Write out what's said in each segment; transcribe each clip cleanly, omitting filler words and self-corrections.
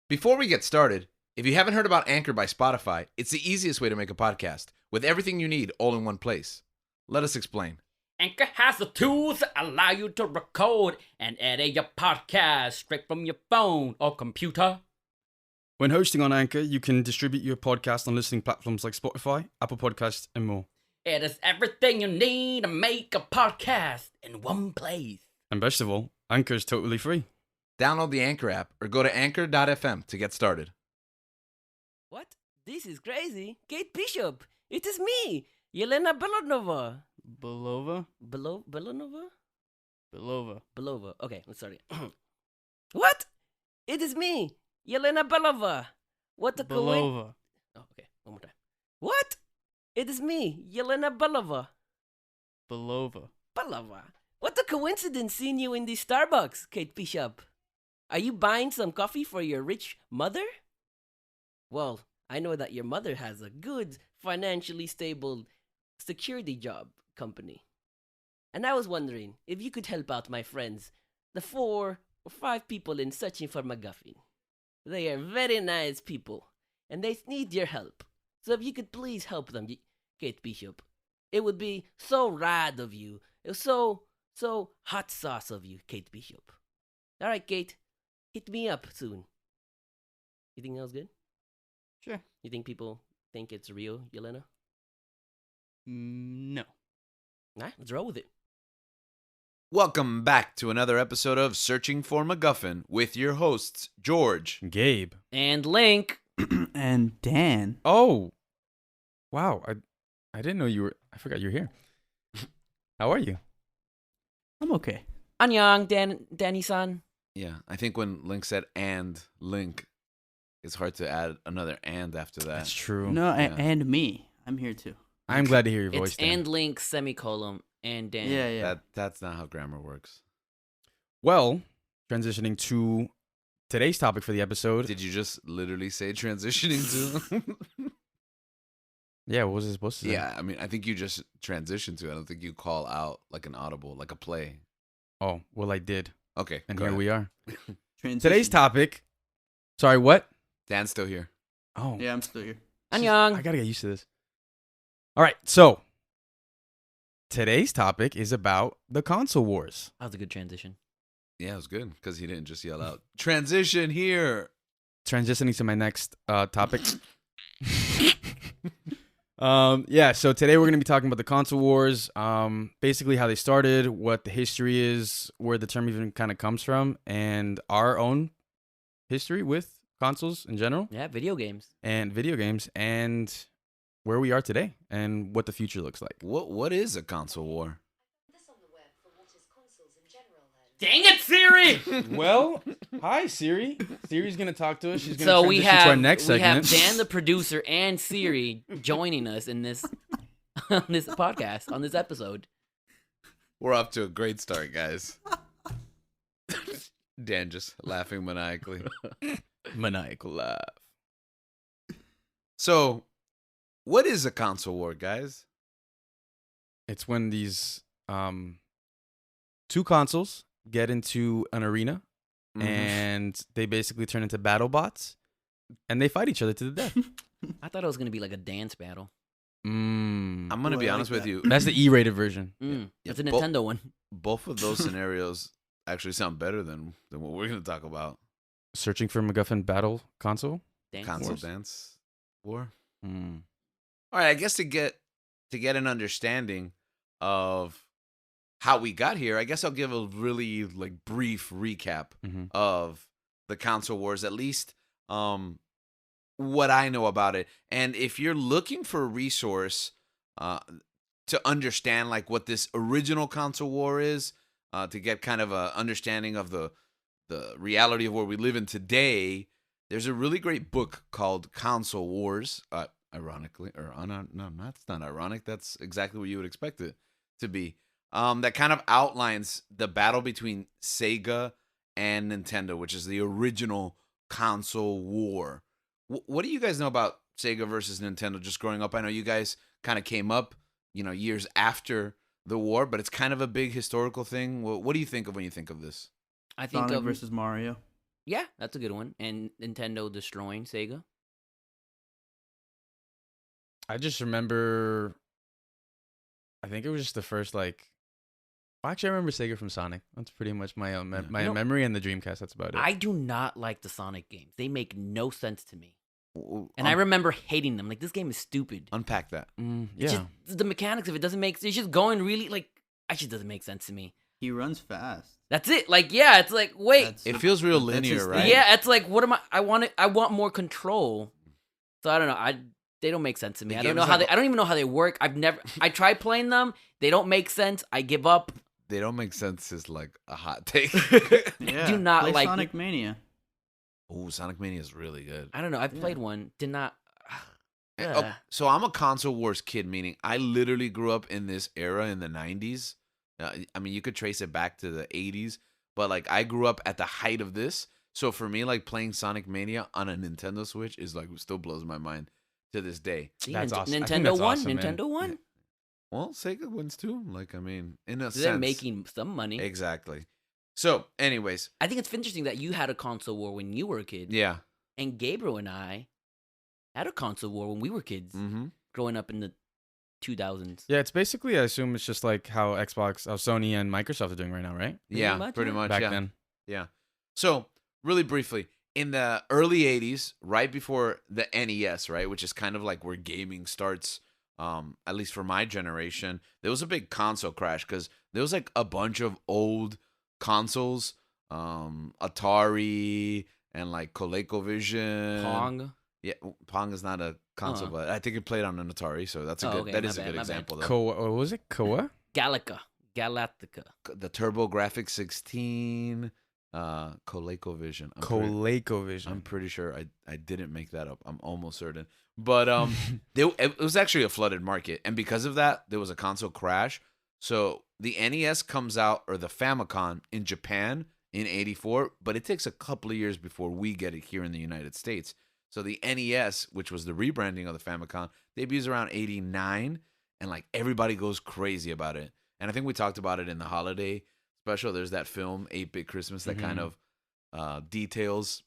Before we get started, if you haven't heard about Anchor by Spotify, it's the easiest way to make a podcast with everything you need all in one place. Let us explain. Anchor has the tools that allow you to record and edit your podcast straight from your phone or computer. When hosting on Anchor, you can distribute your podcast on listening platforms like Spotify, Apple Podcasts, and more. It is everything you need to make a podcast in one place. And best of all, Anchor is totally free. Download the Anchor app or go to anchor.fm to get started. What? This is crazy. Kate Bishop. It is me, Yelena Belanova. Belova? Belanova? Belova. Belova. Okay, let's start it. What? It is me, Yelena Belova. What a coincidence. Oh, okay, one more time. What? It is me, Yelena Belova. Belova. Belova. What a coincidence seeing you in the Starbucks, Kate Bishop. Are you buying some coffee for your rich mother? Well, I know that your mother has a good, financially stable security job company. And I was wondering if you could help out my friends, the 4 or 5 people in searching for MacGuffin. They are very nice people, and they need your help. So if you could please help them, Kate Bishop. It would be so rad of you. It was so hot sauce of you, Kate Bishop. All right, Kate. Hit me up soon. You think that was good? Sure. You think people think it's real, Yelena? No. Alright, let's roll with it. Welcome back to another episode of Searching for MacGuffin with your hosts, George. Gabe. And Link. And Dan. Oh. Wow. I didn't know you were... I forgot you were here. How are you? I'm okay. Annyeong, Danny-san. Yeah, I think when Link said and Link, it's hard to add another and after that. That's true. No, Yeah. and me. I'm here too. I'm glad to hear your voice, It's Dan. and Link, semicolon, and Dan. Yeah. That's not how grammar works. Well, transitioning to today's topic for the episode. Did you just literally say transitioning to? Yeah, what was it supposed to say? Yeah, I mean, I think you just transitioned to it. I don't think you call out like an audible, like a play. Oh, well, I did. Okay, And go here ahead. we are. Transition. Today's topic. Sorry, what? Dan's still here. Oh. Yeah, I'm still here. Annyeong. I gotta get used to this. All right, so today's topic is about the console wars. That was a good transition. Yeah, it was good because he didn't just yell out transition here. Transitioning to my next topic. Yeah, so today we're gonna be talking about the console wars. Basically how they started, what the history is, where the term even kind of comes from, and our own history with consoles in general Yeah, video games. and video games, and where we are today and what the future looks like. What is a console war? Dang it, Siri! Well, hi Siri. Siri's gonna talk to us. She's gonna So we transition have to our next we segment. have Dan the producer and Siri joining us in this on this podcast on this episode. We're off to a great start, guys. Dan just laughing maniacally. Maniacal laugh. So, what is a console war, guys? It's when these two consoles get into an arena Mhm. and they basically turn into battle bots and they fight each other to the death. I thought it was gonna be like a dance battle. I'm gonna Ooh, be I honest like with that. you. That's the E-rated version. Yeah, That's a bo- Nintendo one. Both of those scenarios actually sound better than what we're gonna talk about. Searching for MacGuffin battle console. Dance Console wars. dance war. Mm. All right, I guess to get an understanding of how we got here, I guess I'll give a really like brief recap Mm-hmm. of the console wars, at least what I know about it. And if you're looking for a resource to understand like what this original console war is, to get kind of a understanding of the reality of where we live in today, there's a really great book called Console Wars. Ironically, or no, that's not ironic. That's exactly what you would expect it to be. That kind of outlines the battle between Sega and Nintendo, which is the original console war. What do you guys know about Sega versus Nintendo just growing up? I know you guys kind of came up, years after the war, but it's kind of a big historical thing. What do you think of when you think of this? I think Sonic of versus Mario. Yeah, that's a good one. And Nintendo destroying Sega. I just remember. I think it was just the first like. Well, actually, I remember Sega from Sonic. That's pretty much my my You know- memory, and the Dreamcast. That's about it. I do not like the Sonic games. They make no sense to me. W- And I remember hating them. Like, this game is stupid. unpack that. It's yeah. just the mechanics of it doesn't make. It's just going really like. Actually, doesn't make sense to me. He runs fast. That's it. Like, yeah, it's like, wait, That's- It feels real That's his linear, thing. right? yeah, it's like, what am I? I want more control. So I don't know. They don't make sense to me. The I don't game know is how like they. I don't even know how they work. I tried playing them. They don't make sense. I give up. They don't make sense is like a hot take. Yeah. do not play like Sonic Mania. Ooh, Sonic Mania is really good. I don't know. I've Yeah. played one. Did not. Oh, so I'm a console wars kid, meaning I literally grew up in this era in the 90s. I mean, you could trace it back to the 80s, but like I grew up at the height of this. So for me, like playing Sonic Mania on a Nintendo Switch is like still blows my mind to this day. See, That's awesome. I think Nintendo that's won. awesome, man. Nintendo won. Well, Sega wins too. Like, I mean, in a They're sense. making some money. Exactly. So, anyways, I think it's interesting that you had a console war when you were a kid, yeah. and Gabriel and I had a console war when we were kids, Mm-hmm. growing up in the 2000s. Yeah, it's basically. I assume it's just like how Sony and Microsoft are doing right now, right? Yeah, much, pretty yeah. much. Back yeah. then. Yeah. So, really briefly, in the early 80s, right before the NES, right, which is kind of like where gaming starts, at least for my generation, there was a big console crash because there was like a bunch of old consoles, Atari and like ColecoVision. Pong. Yeah, Pong is not a console, Uh-huh. but I think it played on an Atari, so that's a Oh, good. okay, That my is a bad, good my bad. example, though. What was it? Koa? Galactica. The TurboGrafx 16, ColecoVision. I'm ColecoVision. pretty sure I didn't make that up. I'm almost certain. But it was actually a flooded market, and because of that, there was a console crash. So the NES comes out, or the Famicom, in Japan in '84, but it takes a couple of years before we get it here in the United States. So the NES, which was the rebranding of the Famicom, debuts around '89, and like everybody goes crazy about it. And I think we talked about it in the holiday special. There's that film, 8-Bit Christmas, that kind of details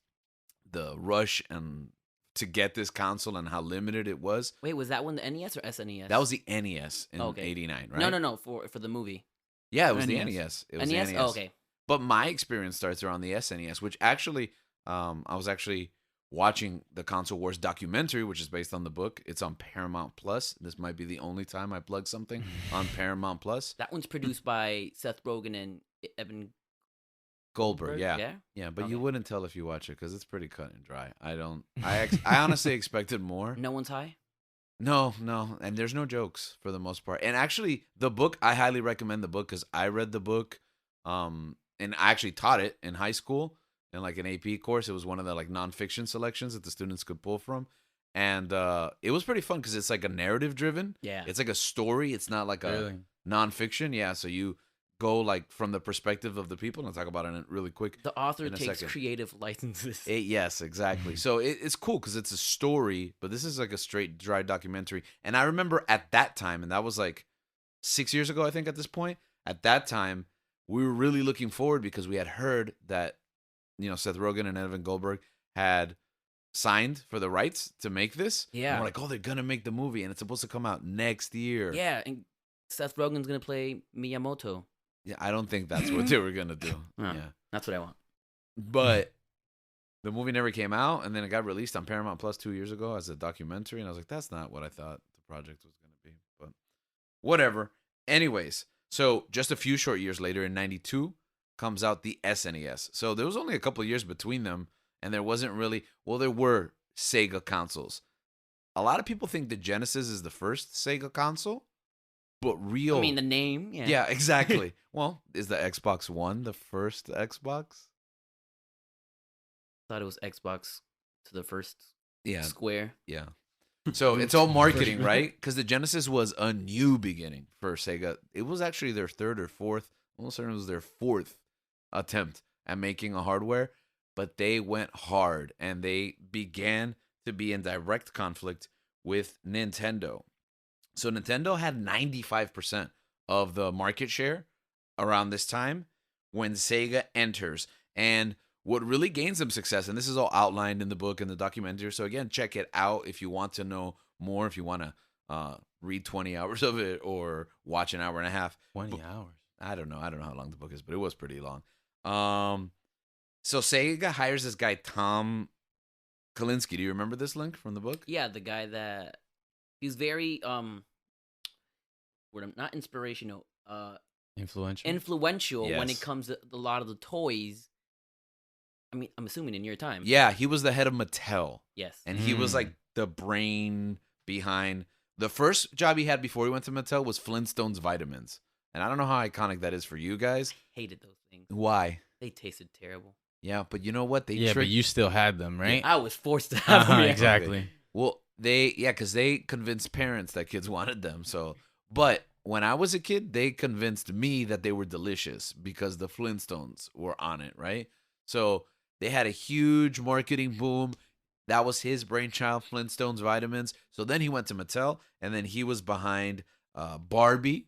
the rush and to get this console and how limited it was. Wait, was that one the NES or SNES? That was the NES in Okay. '89, right? No, for the movie. Yeah, it was the NES. NES. It was the NES? NES. Oh, okay. But my experience starts around the SNES, which actually, I was actually watching the Console Wars documentary, which is based on the book. It's on Paramount Plus. This might be the only time I plug something on Paramount Plus. That one's produced by Seth Rogen and Evan Goldberg, yeah. Yeah? Yeah, but you Okay. wouldn't tell if you watch it because it's pretty cut and dry. I honestly expected more. No one's high? No, and there's no jokes for the most part. And actually, the book, I highly recommend the book because I read the book, and I actually taught it in high school in like an AP course. It was one of the like nonfiction selections that the students could pull from, and it was pretty fun because it's like a narrative driven. Yeah. It's like a story. It's not like a Really? nonfiction. Yeah, so you go like from the perspective of the people, and I'll talk about it really quick. The author in a takes second. creative licenses. Yes, exactly. So it's cool because it's a story, but this is like a straight dry documentary. And I remember at that time, and that was like 6 years ago, I think. At this point, at that time, we were really looking forward because we had heard that Seth Rogen and Evan Goldberg had signed for the rights to make this. Yeah. And we're like, oh, they're gonna make the movie, and it's supposed to come out next year. Yeah, and Seth Rogen's going to play Miyamoto. Yeah, I don't think that's what they were gonna do. Oh. Yeah. That's what I want. But the movie never came out, and then it got released on Paramount Plus 2 years ago as a documentary, and I was like, that's not what I thought the project was going to be. But whatever. Anyways, so just a few short years later, in '92, comes out the SNES. So there was only a couple of years between them, and there wasn't really, well, there were Sega consoles. A lot of people think the Genesis is the first Sega console, but real... I mean, the name. Yeah. Yeah, exactly. Well, is the Xbox One the first Xbox? Thought it was Xbox to the first Yeah, square. yeah. So it's all marketing, right? Because the Genesis was a new beginning for Sega. It was actually their third or fourth, almost certain it was their fourth attempt at making a hardware, but they went hard and they began to be in direct conflict with Nintendo. So Nintendo had 95% of the market share around this time when Sega enters. And what really gains him success, and this is all outlined in the book and the documentary. So again, check it out if you want to know more. If you want to read 20 hours of it or watch an hour and a half. 20 hours. I don't know how long the book is, but it was pretty long. So Sega hires this guy Tom Kalinske. Do you remember this, Link, from the book? Yeah, the guy that he's very not inspirational, influential when it Yes. comes to a lot of the toys. I mean, I'm assuming in your time. Yeah, he was the head of Mattel, Yes. and he was like the brain behind. The first job he had before he went to Mattel was Flintstones vitamins, and I don't know how iconic that is for you guys. Hated those things. Why? They tasted terrible. Yeah, but you know what? They Yeah, but tricked. you still had them, right? I was forced to have Uh-huh, them. Yeah. exactly. Well, because they convinced parents that kids wanted them. So, but when I was a kid, they convinced me that they were delicious because the Flintstones were on it, right? So they had a huge marketing boom. That was his brainchild, Flintstones vitamins. So then he went to Mattel, and then he was behind Barbie.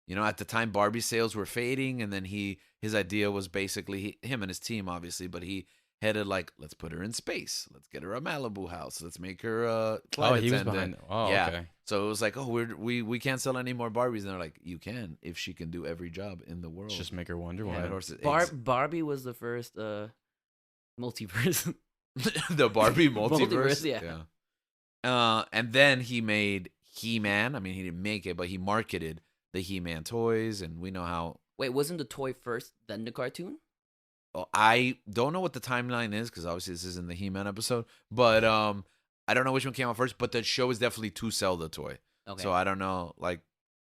You know, at the time, Barbie sales were fading, and then his idea was basically him and his team, obviously, but he headed like, let's put her in space, let's get her a Malibu house, let's make her a flight Oh, he was attendant. behind. Oh, Yeah. okay. So it was like, oh, we can't sell any more Barbies, and they're like, you can if she can do every job in the world. Let's just make her Wonder Yeah, Woman. of course, Barbie was the first multiverse. the Barbie multiverse. Multiverse, yeah. And then he made He-Man. I mean, he didn't make it, but he marketed the He-Man toys, and we know how. Wait, wasn't the toy first, then the cartoon? Well, I don't know what the timeline is because obviously this isn't the He-Man episode, but I don't know which one came out first. But the show is definitely to sell the toy. Okay. So I don't know,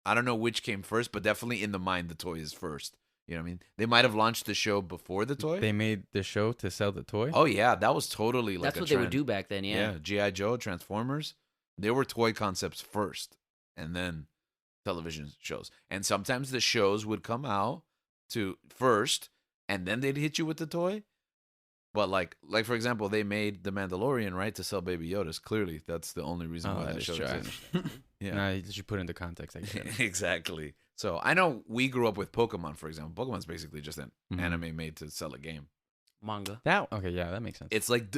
I don't know which came first, but definitely in the mind the toy is first. You know what I mean? They might have launched the show before the toy. They made the show to sell the toy. Oh yeah, that was totally like That's a what they would trend. do back then, yeah. G.I. Joe, Transformers, they were toy concepts first, and then television shows. And sometimes the shows would come out to first, and then they'd hit you with the toy. But like for example, they made The Mandalorian, right, to sell Baby Yodas. Clearly, that's the only reason Oh, why that that is show true. I exists. understand. Yeah. Nah, you should put it into context. I get it. Exactly. So I know we grew up with Pokemon, for example. Pokemon's basically just an Mhm. anime made to sell a game. Manga. Okay, yeah, that makes sense. It's like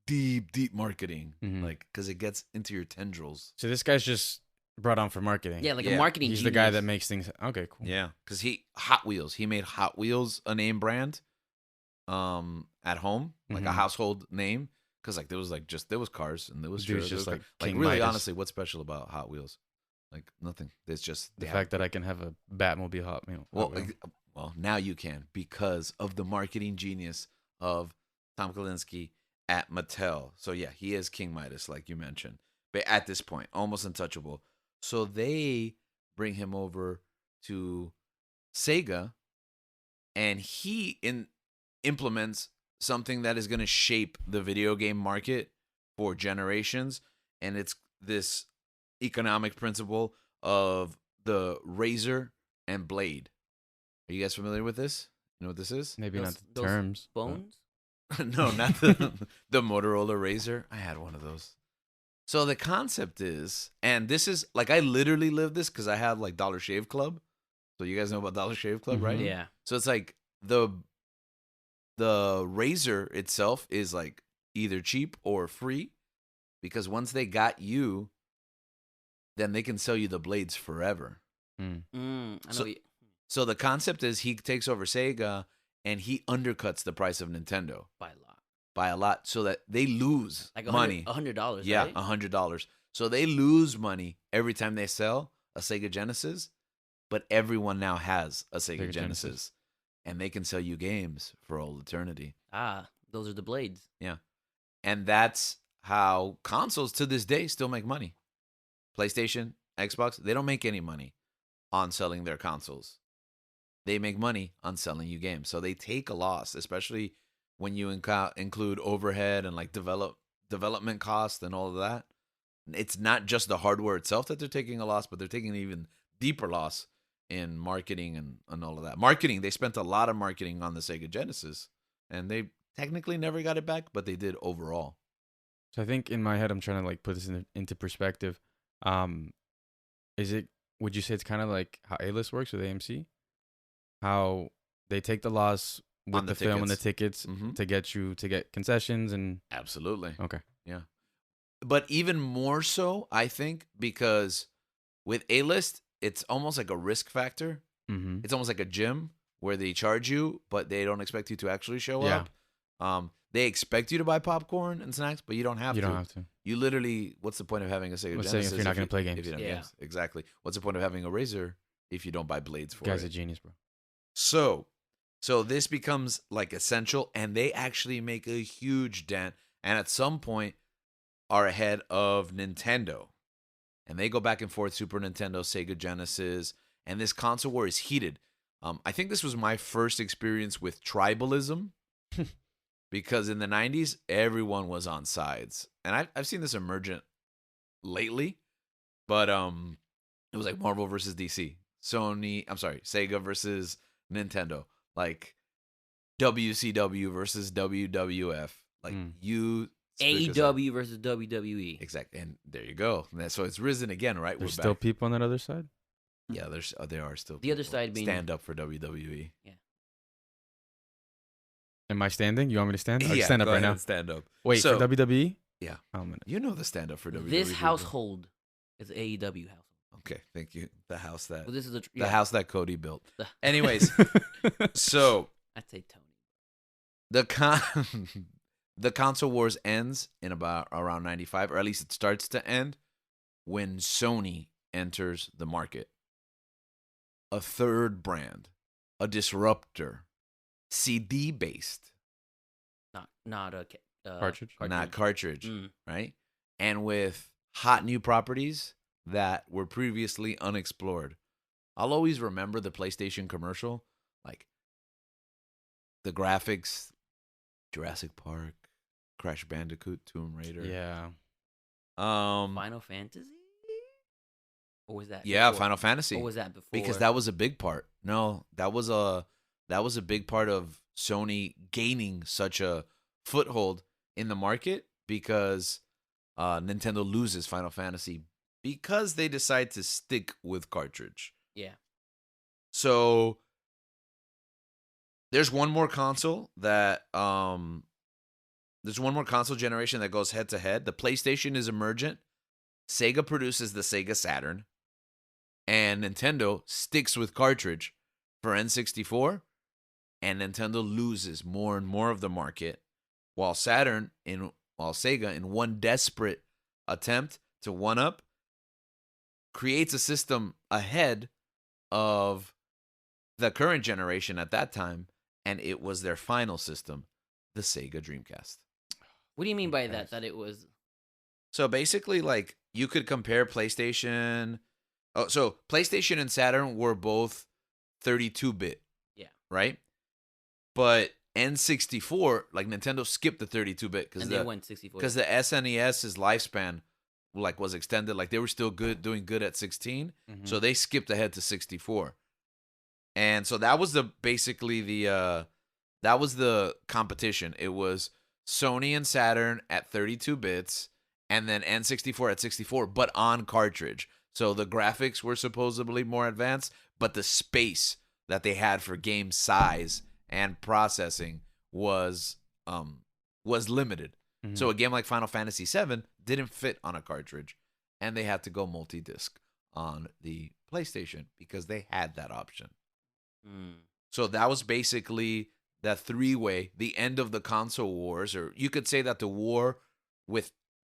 deep marketing, Mhm. like because it gets into your tendrils. So this guy's just brought on for marketing. Yeah, like Yeah, a marketing He's the guy that genius. makes things. Okay, cool. Yeah, because Hot Wheels. He made Hot Wheels a name brand, at home, like a Mhm. household name. Because like there was cars and there was Dude's chairs, just there was like King really Midas. honestly, what's special about Hot Wheels? Like nothing. It's just The fact that I can have a Batmobile Hot Wheel. well now you can because of the marketing genius of Tom Kalinske at Mattel. So yeah, he is King Midas, like you mentioned. But at this point, almost untouchable. So they bring him over to Sega, and he implements something that is going to shape the video game market for generations, and it's this economic principle of the razor and blade. Are you guys familiar with this? You know what this is? maybe Those- not the those terms. but- Bones? No, not the Motorola Razor. I had one of those. So the concept is, and this is like I literally lived this because I had like Dollar Shave Club. So you guys know about Dollar Shave Club, right? Mhm. Yeah. So it's like the razor itself is like either cheap or free because once they got you, then they can sell you the blades forever. Mm. I know. So- So the concept is he takes over Sega and he undercuts the price of Nintendo by a lot. by a lot so that they lose Like money. $100. Yeah, Right? $100. So they lose money every time they sell a Sega Genesis, but everyone now has a Sega Sega Genesis. Genesis. And they can sell you games for all eternity. Those are the blades. And that's how consoles to this day still make money. PlayStation, Xbox, they don't make any money on selling their consoles. They make money on selling you games. So they take a loss, especially when you include overhead and like development costs and all of that. It's not just the hardware itself that they're taking a loss, but they're taking an even deeper loss in marketing and all of that. Marketing, they spent a lot of marketing on the Sega Genesis, and they technically never got it back, but they did overall. So I think in my head, I'm trying to like put this into perspective. Would you say it's kind of like how A-List works with AMC? How they take the loss with On the the film and the tickets. tickets Mhm. to get concessions and Absolutely. okay. But even more so, I think, because with A-list, it's almost like a risk factor. Mm-hmm. It's almost like a gym where they charge you, but they don't expect you to actually show Yeah. up. They expect you to buy popcorn and snacks, but you don't have You to. don't have to. You literally, what's the point of having a Sega Let's say Genesis if you're not gonna play games. If you don't have Yeah. games, exactly. What's the point of having a Razor if you don't buy blades for Guy's it? a genius, bro. So this becomes like essential, and they actually make a huge dent, and at some point are ahead of Nintendo. And they go back and forth, Super Nintendo, Sega Genesis, and this console war is heated. I think this was my first experience with tribalism because in the 90s, everyone was on sides. And I've seen this emergent lately, but it was like Marvel versus DC, Sega versus Nintendo, like WCW versus WWF, like Mm. you AEW versus WWE. exactly, and there you go. So it's risen again, right? There's We're still back. people on that other side. Yeah, there are still The other people. side being- stand up for WWE. Am I standing? You want me to stand? I'll Yeah, stand up go right ahead now. and stand up. Wait, So- for WWE? Yeah. Oh, man. You know the stand up for WWE. This people. household is AEW household. Okay, thank you. The house that Well, this is the house that Cody built. The- Anyways, so I'd say Tony. the the console wars ends in about around 95, or at least it starts to end when Sony enters the market. A third brand, a disruptor, CD based, Not a Cartridge? not cartridge, Mm. right? And with hot new properties that were previously unexplored. I'll always remember the PlayStation commercial, like the graphics, Jurassic Park, Crash Bandicoot, Tomb Raider. Yeah. Final Fantasy? Or was that? Yeah, before? Final Fantasy. Or was that before? Because that was a big part. No, that was a big part of Sony gaining such a foothold in the market because Nintendo loses Final Fantasy because they decide to stick with cartridge. Yeah. So there's one more console generation that goes head to head. The PlayStation is emergent. Sega produces the Sega Saturn. And Nintendo sticks with cartridge for N64. And Nintendo loses more and more of the market. While Sega, in one desperate attempt to one-up, creates a system ahead of the current generation at that time, and it was their final system, the Sega Dreamcast. What do you mean by Dreamcast. that? That it was. So basically, like, you could compare PlayStation. Oh, so PlayStation and Saturn were both 32-bit. Yeah. Right? But N64, like, Nintendo skipped the 32-bit And they went 64. because the SNES's lifespan like was extended. Like, they were still doing good at 16, Mm-hmm. so they skipped ahead to 64. And so that was basically the competition. It was Sony and Saturn at 32 bits, and then N64 at 64, but on cartridge. So the graphics were supposedly more advanced, but the space that they had for game size and processing was limited. Mhm. So a game like Final Fantasy VII didn't fit on a cartridge, and they had to go multi-disc on the PlayStation because they had that option. Mm. So that was basically that three-way, the end of the console wars, or you could say that the war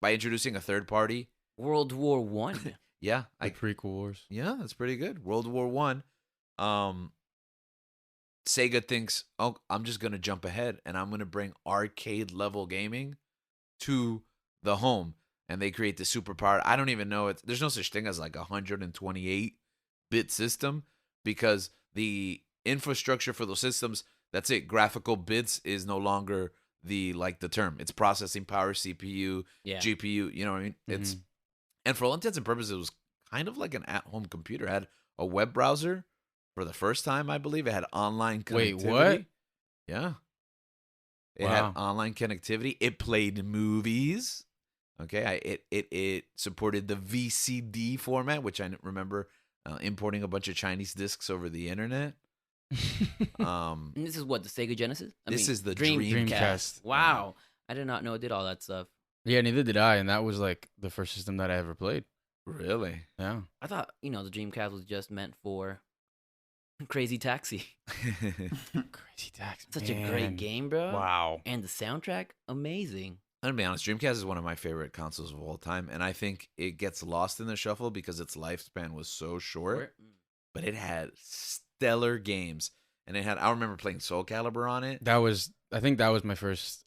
by introducing a third party. World War One. Yeah, the prequel wars. yeah, that's pretty good. World War One. Sega thinks, oh, I'm just gonna jump ahead and I'm gonna bring arcade level gaming to the home, and they create the superpowered. I don't even know it. There's no such thing as like a 128-bit system because the infrastructure for those systems, that's it. Graphical bits is no longer the term. It's processing power, CPU, Yeah. GPU. You know what I mean? It's and for all intents and purposes, it was kind of like an at-home computer. It had a web browser for the first time, I believe. It had online connectivity. Wait, what? Yeah. It had Wow. online connectivity. It played movies. Okay, it supported the VCD format, which I remember importing a bunch of Chinese discs over the internet. Um, And this is what, the Sega Genesis? This is the Dreamcast. Wow. I did not know it did all that stuff. Yeah, neither did I, and that was like the first system that I ever played. really? Yeah. I thought, the Dreamcast was just meant for Crazy Taxi. Crazy Taxi. Such a great game, bro. Wow. And the soundtrack, amazing. I'm gonna be honest, Dreamcast is one of my favorite consoles of all time, and I think it gets lost in the shuffle because its lifespan was so short. But it had stellar games, and I remember playing Soul Calibur on it. I think that was my first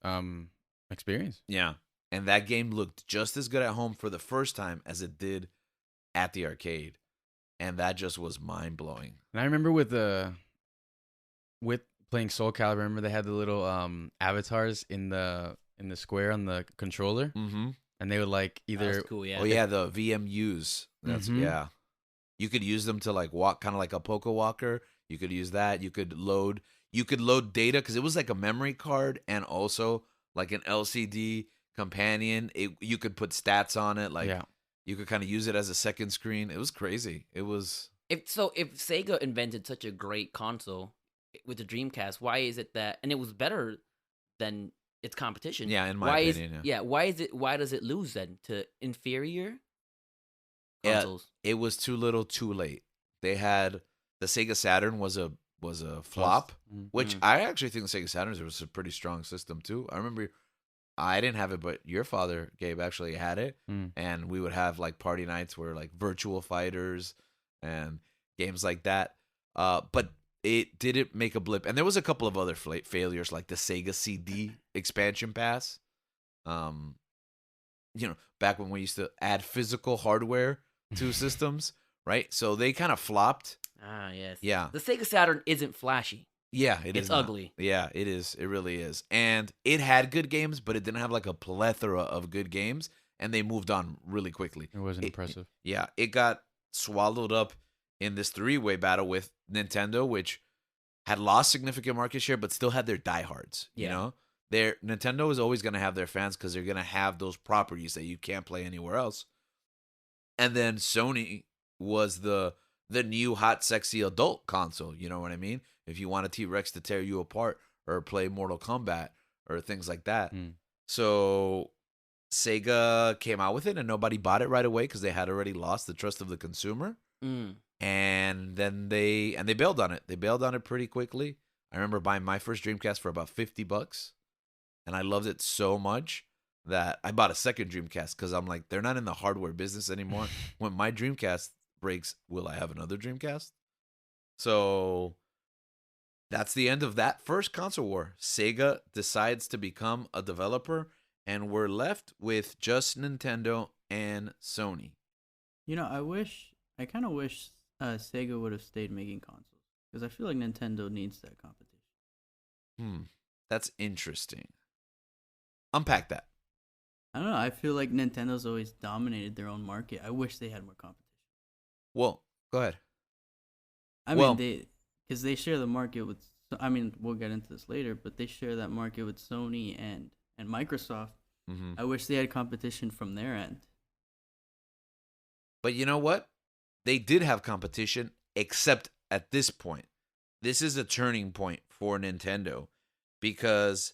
experience. Yeah, and that game looked just as good at home for the first time as it did at the arcade, and that just was mind blowing. And I remember with playing Soul Calibur, remember they had the little avatars in the square on the controller, Mm-hmm. and they would like That either was cool, yeah. Oh yeah, the VMUs. That's Mhm. yeah. You could use them to like walk, kind of like a Poké Walker. You could use that. You could load data because it was like a memory card and also like an LCD companion. You could put stats on it. Like yeah. you could kind of use it as a second screen. It was crazy. It was. If Sega invented such a great console with the Dreamcast, why is it that, and it was better than its competition? Yeah, in my why opinion, yeah. Why does it lose then to inferior Yeah, consoles? it was too little, too late. They had the Sega Saturn was a flop, Mm. which I actually think the Sega Saturn was a pretty strong system too. I remember I didn't have it, but your father, Gabe, actually had it, Mm. and we would have like party nights where like Virtual Fighters and games like that. But it didn't make a blip, and there was a couple of other failures like the Sega CD expansion pass. Back when we used to add physical hardware to systems, right? So they kind of flopped. Ah, yes. Yeah. The Sega Saturn isn't flashy. Yeah, it is. It's not. ugly. Yeah, it is. It really is. And it had good games, but it didn't have like a plethora of good games, and they moved on really quickly. It wasn't impressive. Yeah, it got swallowed up in this three-way battle with Nintendo, which had lost significant market share, but still had their diehards. Yeah. You know, Nintendo is always going to have their fans because they're going to have those properties that you can't play anywhere else. And then Sony was the new hot, sexy adult console. You know what I mean? If you want a T-Rex to tear you apart or play Mortal Kombat or things like that. Mm. So Sega came out with it and nobody bought it right away because they had already lost the trust of the consumer. Mm. And then they bailed on it. They bailed on it pretty quickly. I remember buying my first Dreamcast for about $50, and I loved it so much that I bought a second Dreamcast because I'm like, they're not in the hardware business anymore. When my Dreamcast breaks, will I have another Dreamcast? So that's the end of that first console war. Sega decides to become a developer, and we're left with just Nintendo and Sony. I kind of wish Sega would have stayed making consoles because I feel like Nintendo needs that competition. That's interesting. Unpack that. I don't know. I feel like Nintendo's always dominated their own market. I wish they had more competition. Well, go ahead. Because they share the market with. We'll get into this later, but they share that market with Sony and Microsoft. Mm-hmm. I wish they had competition from their end. But you know what? They did have competition, except at this point. This is a turning point for Nintendo because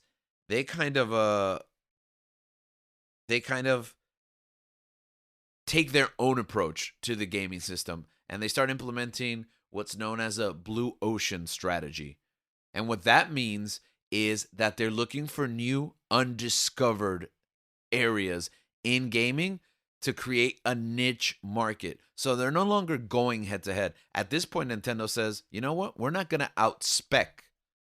they kind of take their own approach to the gaming system, and they start implementing what's known as a blue ocean strategy. And what that means is that they're looking for new undiscovered areas in gaming to create a niche market. So they're no longer going head to head. At this point, Nintendo says, you know what? We're not going to outspec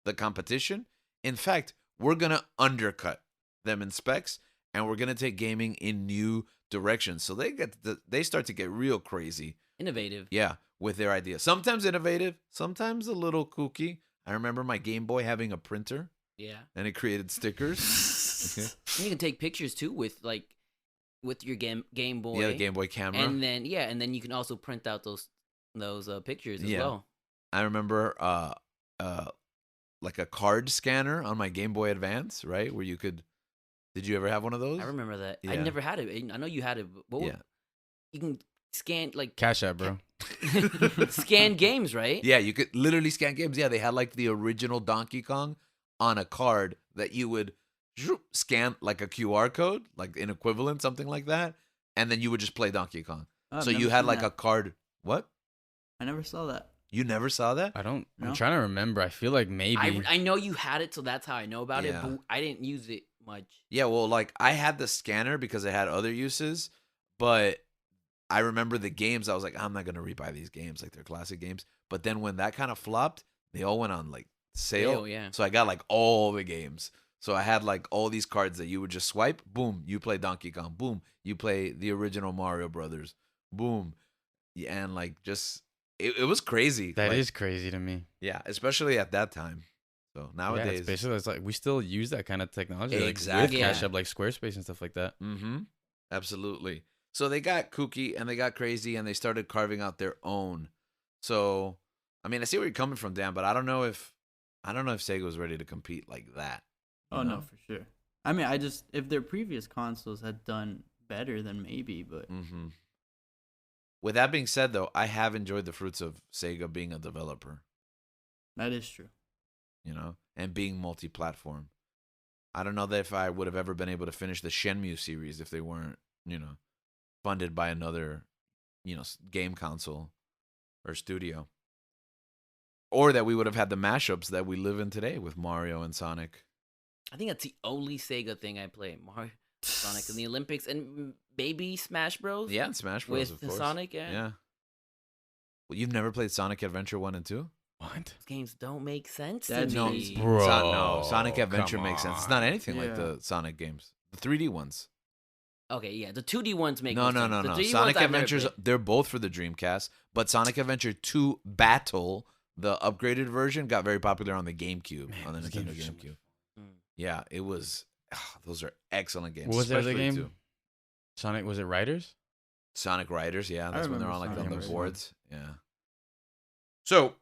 the competition. In fact, we're going to undercut them in specs, and we're going to take gaming in new directions. So they start to get real crazy. Innovative. Yeah, with their ideas. Sometimes innovative, sometimes a little kooky. I remember my Game Boy having a printer, Yeah. and it created stickers. Okay. And you can take pictures too with your Game Boy. Yeah, the Game Boy camera. And then you can also print out those pictures as well. I remember like a card scanner on my Game Boy Advance, right? Where you could. Did you ever have one of those? I remember that. Yeah. I never had it. I know you had it. But Yeah. you can scan like Cash App, bro. Scan games, right? Yeah, you could literally scan games. Yeah, they had like the original Donkey Kong on a card that you would scan like a QR code, like an equivalent, something like that, and then you would just play Donkey Kong. I've So never you had seen like that. a card. What? I never saw that. You never saw that? I don't. I'm No? trying to remember. I feel like maybe. I know you had it, so that's how I know about it. Yeah. But I didn't use it much. Yeah, well, like I had the scanner because it had other uses, but I remember the games. I was like, I'm not gonna rebuy these games, like they're classic games. But then when that kind of flopped, they all went on like sale. Oh, yeah. So I got like all the games. So I had like all these cards that you would just swipe. Boom, you play Donkey Kong. Boom, you play the original Mario Brothers. Boom, yeah, and like just it was crazy. That like, is crazy to me. yeah, especially at that time. So Yeah, nowadays, it's basically it's like we still use that kind of technology, like Exactly. with Cash Yeah. App, like Squarespace and stuff like that. Mm-hmm. Absolutely. So they got kooky and they got crazy and they started carving out their own. So, I mean, I see where you're coming from, Dan, but I don't know if Sega was ready to compete like that. you Oh know? no, for sure. I mean, if their previous consoles had done better, then maybe. But Mm-hmm. With that being said, though, I have enjoyed the fruits of Sega being a developer, that is true. and being multi-platform. I don't know that if I would have ever been able to finish the Shenmue series if they weren't, funded by another, game console or studio. Or that we would have had the mashups that we live in today with Mario and Sonic. I think that's the only Sega thing I play. Mario, Sonic in the Olympics, and maybe Smash Bros. Yeah, and Smash Bros. with Of the course. Sonic. Yeah. Yeah. Well, you've never played Sonic Adventure 1 and 2? What? Those games don't make sense That's to no, me. bro. No, Sonic Adventure come makes sense. It's not anything like Yeah. the Sonic games. The 3D ones. Okay, yeah, the 2D ones make No. more sense. The 3D Sonic ones I've never Adventures, played. they're both for the Dreamcast, but Sonic Adventure 2 Battle, the upgraded version, got very popular on the GameCube, Man, on the those Nintendo games are so much GameCube. Mm. Yeah, it was. Those are excellent games. What was the other especially game? two. Sonic, was it Riders? Sonic Riders, yeah, that's when they're remember on like Sonic on the Riders. boards. Yeah. So,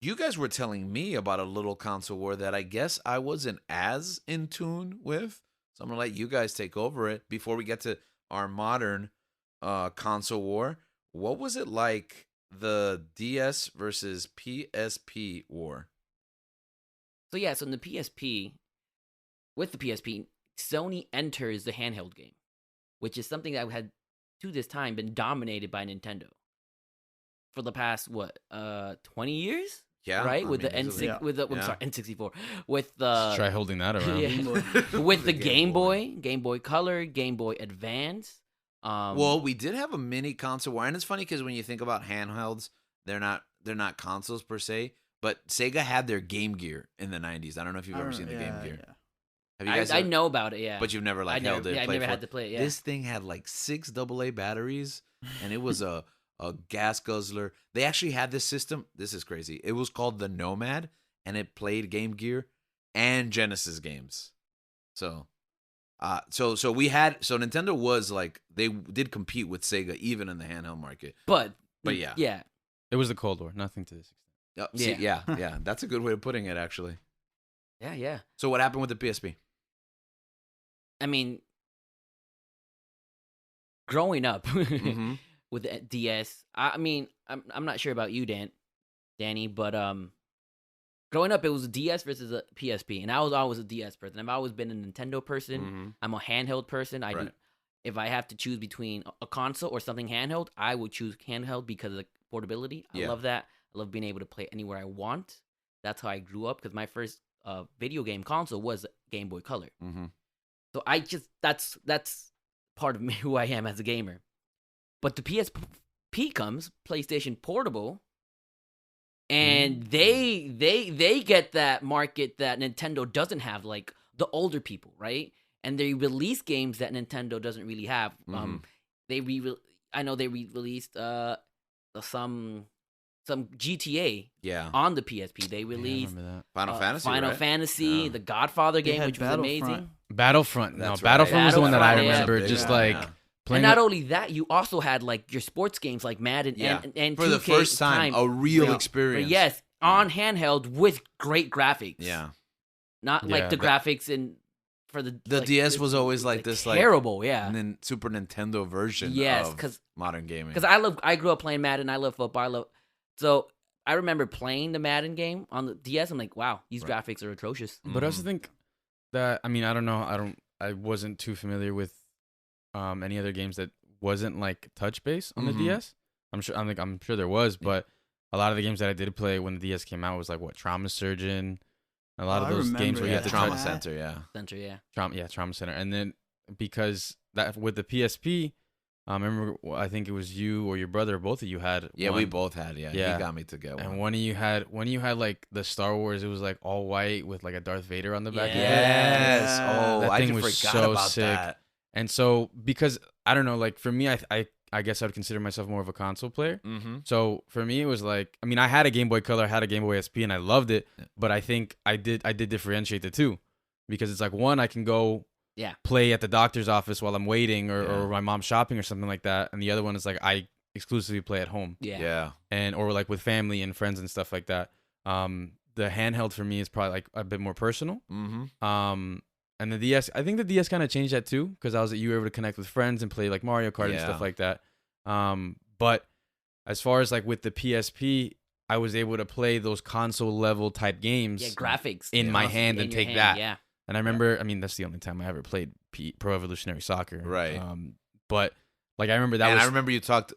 you guys were telling me about a little console war that I guess I wasn't as in tune with. So I'm gonna let you guys take over it before we get to our modern console war. What was it like the DS versus PSP war? So yeah, so in the PSP, with the PSP, Sony enters the handheld game, which is something that had to this time been dominated by Nintendo for the past 20 years, Yeah, right? I With mean, the easily. Yeah. I'm Yeah. sorry, N64, with Just try the holding that around. yeah. with the Game Boy Color, Game Boy Advance. Well, we did have a mini console war, and it's funny because when you think about handhelds, they're not consoles per se, but Sega had their Game Gear in the '90s. I don't know if you've ever seen the Game Gear. Yeah. Have you guys? I know about it, yeah. but you've never like held it. I played never for had it? to play it. Yeah. This thing had like 6 AA batteries, and it was a gas guzzler. They actually had this system. This is crazy. It was called the Nomad, and it played Game Gear and Genesis games. So Nintendo was like they did compete with Sega even in the handheld market. but yeah. yeah. It was the Cold War, nothing to this extent. Yeah. That's a good way of putting it, actually. Yeah. So what happened with the PSP? I mean, growing up Mhm. with the DS, I mean, I'm not sure about you, Danny, but growing up, it was a DS versus a PSP, and I was always a DS person. I've always been a Nintendo person. Mhm. I'm a handheld person. I do. Right. If I have to choose between a console or something handheld, I would choose handheld because of the portability. I Yeah. love that. I love being able to play anywhere I want. That's how I grew up because my first video game console was Game Boy Color. Mhm. So that's part of me who I am as a gamer. But the PSP comes, PlayStation Portable, and they get that market that Nintendo doesn't have, like the older people, right? And they release games that Nintendo doesn't really have. Mhm. I know they released some GTA Yeah. on the PSP. They Yeah, I released remember that. Final Fantasy. Final right? Fantasy, Yeah. the Godfather They game, had which was Battlefront. amazing. Battlefront. No, That's right. Battlefront was the one that I Battlefront, yeah. remember. Big Just one, like yeah. playing. And not only that, you also had like your sports games like Madden Yeah. and For the 2K first time, a real Yeah. experience. Yes, on handheld with great graphics. Yeah. Not like Yeah. the graphics in for the The like, DS this was always like this, like terrible, yeah. Super Nintendo version Yes, of modern gaming. Because I grew up playing Madden. I love football. So I remember playing the Madden game on the DS. I'm like, wow, these Right. graphics are atrocious. But I also think that I don't know. I wasn't too familiar with any other games that wasn't like touch based on the Mhm. DS. I'm sure there was, but a lot of the games that I did play when the DS came out was like Trauma Surgeon. A lot Oh, of I those games remember where you have that. to Trauma touch Center, yeah. Center, yeah. Trauma Center, and then because that with the PSP, I remember I think it was you or your brother, both of you had. Yeah, we one, both had. Yeah, Yeah. he got me to get one. And one of you had like the Star Wars. It was like all white with like a Darth Vader on the back. Of it. Yes. Yeah. Oh, That I thing forgot was so about sick. that. And so because I don't know, like for me, I guess I would consider myself more of a console player. Mm-hmm. So for me, it was like I had a Game Boy Color, I had a Game Boy SP, and I loved it. Yeah. But I think I did differentiate the two, because it's like one I can go play at the doctor's office while I'm waiting or my mom's shopping or something like that, and the other one is like I exclusively play at home. Yeah. And or like with family and friends and stuff like that. The handheld for me is probably like a bit more personal. Mm-hmm. And the DS, I think the DS kind of changed that too, because you were able to connect with friends and play like Mario Kart and Yeah. stuff like that. But as far as like with the PSP, I was able to play those console level type games Yeah, graphics. in my Awesome. hand In and your take hand, that. Yeah. And I remember, that's the only time I ever played Pro Evolutionary Soccer. Right. But like I remember that And was I remember you talked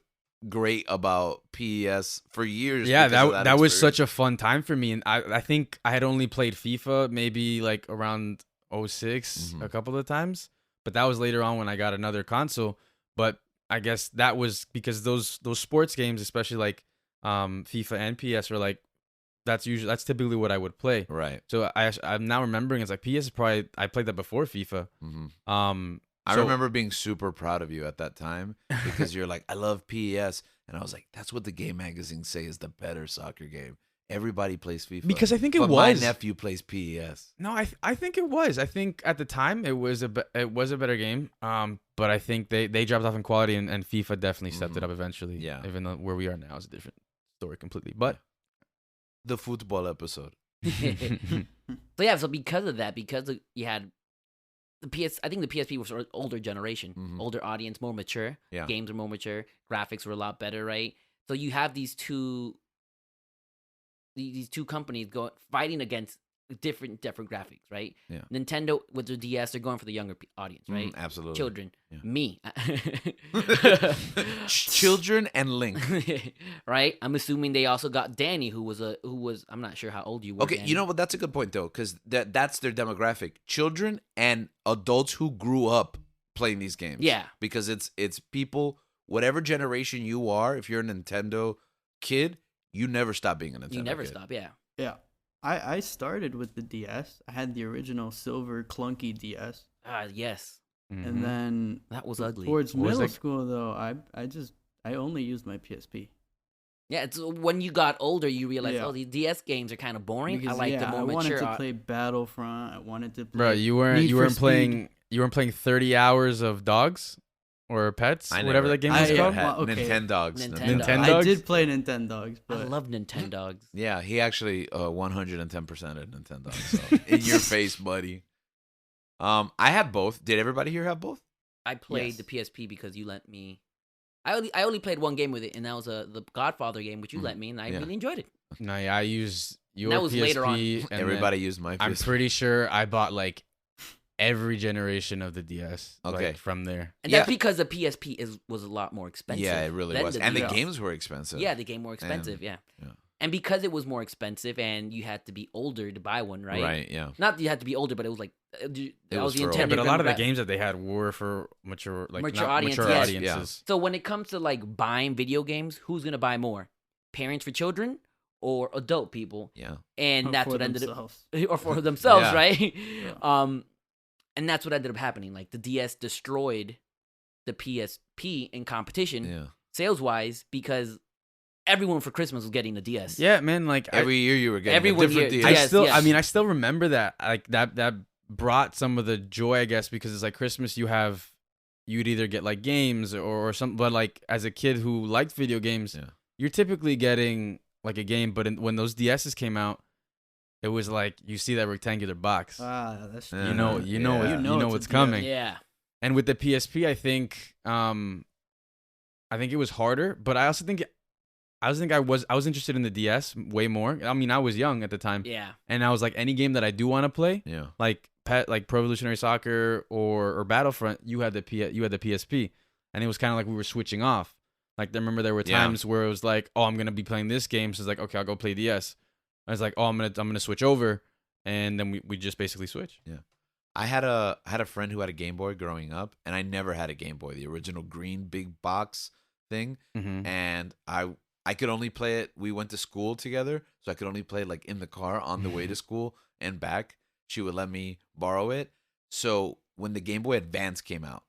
great about PES for years. yeah, because of that was experience. such a fun time for me. And I think I had only played FIFA maybe like around 06 Mhm. a couple of times, but that was later on when I got another console. But I guess that was because those sports games, especially like FIFA and PS, are like that's typically what I would play. Right. So I'm now remembering it's like PS is probably I played that before FIFA. Mm-hmm. I So- remember being super proud of you at that time because you're like, I love PES. And I was like, that's what the game magazines say is the better soccer game. Everybody plays FIFA. Because I think it but was. my nephew plays PES. No, I think it was. I think at the time it was a better game. But I think they dropped off in quality and FIFA definitely stepped it Mhm. up eventually. Yeah. Even though where we are now is a different story completely. But The football episode. So because of that, you had the PS, I think the PSP was sort of older generation, Mhm. older audience, more mature. Yeah. Games are more mature. Graphics were a lot better, right? So you have these two companies fighting against different graphics, right? Yeah. Nintendo with their DS, they're going for the younger audience, right? Mhm, absolutely. Children, Yeah. me, Children and Link. right? I'm assuming they also got Danny, who was I'm not sure how old you were. Okay, Danny. you know what? That's a good point, though, because that's their demographic. Children and adults who grew up playing these games. Yeah. Because it's people, whatever generation you are, if you're a Nintendo kid, you never stop being a Nintendo you never kid. stop, yeah. Yeah. I started with the DS. I had the original silver clunky DS. Yes, mhm. And then that was ugly. towards What was middle that? school though, I only used my PSP. Yeah, it's when you got older, you realize, Yeah. oh, these DS games are kind of boring. Because, I like the more I wanted mature. to play Battlefront. I wanted to play Bro, you weren't Need for playing 30 hours of dogs or pets, I whatever never- that game I was never called. had- Well, okay. Nintendogs. Nintendo. Nintendo? I Dogs? did play Nintendogs, I but love Nintendogs. Yeah, he actually 110% at Nintendo. So in your face, buddy. I had both. Did everybody here have both? I played Yes. the PSP because you lent me. I only played one game with it, and that was the Godfather game, which you lent me, and I Yeah. really enjoyed it. No, yeah, I used your That was PSP. later on. And Everybody used my I'm PSP. pretty sure I bought like every generation of the DS. Okay. like, from there. And Yeah. that's because the PSP was a lot more expensive. Yeah, it really than was. the And the DS. games were expensive. Yeah, the game more expensive. Yeah. yeah. And because it was more expensive, and you had to be older to buy one, right? Right, yeah. Not that you had to be older, but it was like that was was the for Yeah, intended. but a lot of the demogra- games that they had were for mature, like Mature not audience, mature yes. audiences. So when it comes to like buying video games, who's gonna buy more? Parents for children or adult people? Yeah. And that's for what ended up, themselves. or for themselves, Yeah. right? And that's what ended up happening. Like the DS destroyed the PSP in competition, Yeah. sales wise, because everyone for Christmas was getting a DS. Yeah, man. Like Every year you were getting Everyone a different here- DS. I Yes, still, yes. I still remember that. Like that brought some of the joy, I guess, because it's like Christmas. You'd either get like games or something. But like as a kid who liked video games, Yeah. you're typically getting like a game. But when those DSs came out, it was like you see that rectangular box. That's Yeah. You know, Yeah. you know it's what's a coming. Yeah. And with the PSP, I think it was harder, but I also think I was interested in the DS way more. I mean, I was young at the time, Yeah. and I was like, any game that I do want to play, Yeah. like Pro Evolutionary Soccer or Battlefront, you had the PSP, and it was kind of like we were switching off. Like I remember there were Yeah. times where it was like, oh, I'm gonna be playing this game, so it's like, okay, I'll go play DS. I was like, oh, I'm gonna switch over, and then we just basically switch. I had a friend who had a Game Boy growing up, and I never had a Game Boy, the original green big box thing. Mm-hmm. And I could only play it. We went to school together, so I could only play like in the car on the way to school and back. She would let me borrow it. So when the Game Boy Advance came out,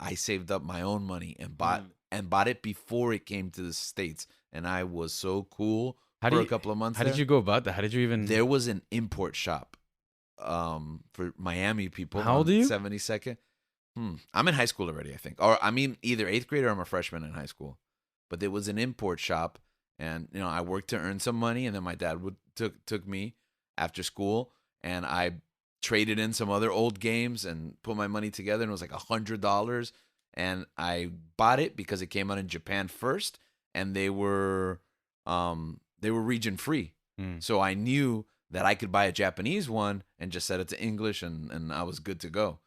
I saved up my own money and bought it before it came to the States, and I was so cool for a couple of months. How did you go about that? How did you even? There was an import shop for Miami people. How old on are you? 72nd. I'm in high school already, I think. Or I mean either 8th grade or I'm a freshman in high school. But there was an import shop, and I worked to earn some money, and then my dad took me after school, and I traded in some other old games and put my money together, and it was like $100, and I bought it because it came out in Japan first, and they were region free. So I knew that I could buy a Japanese one and just set it to English, and I was good to go.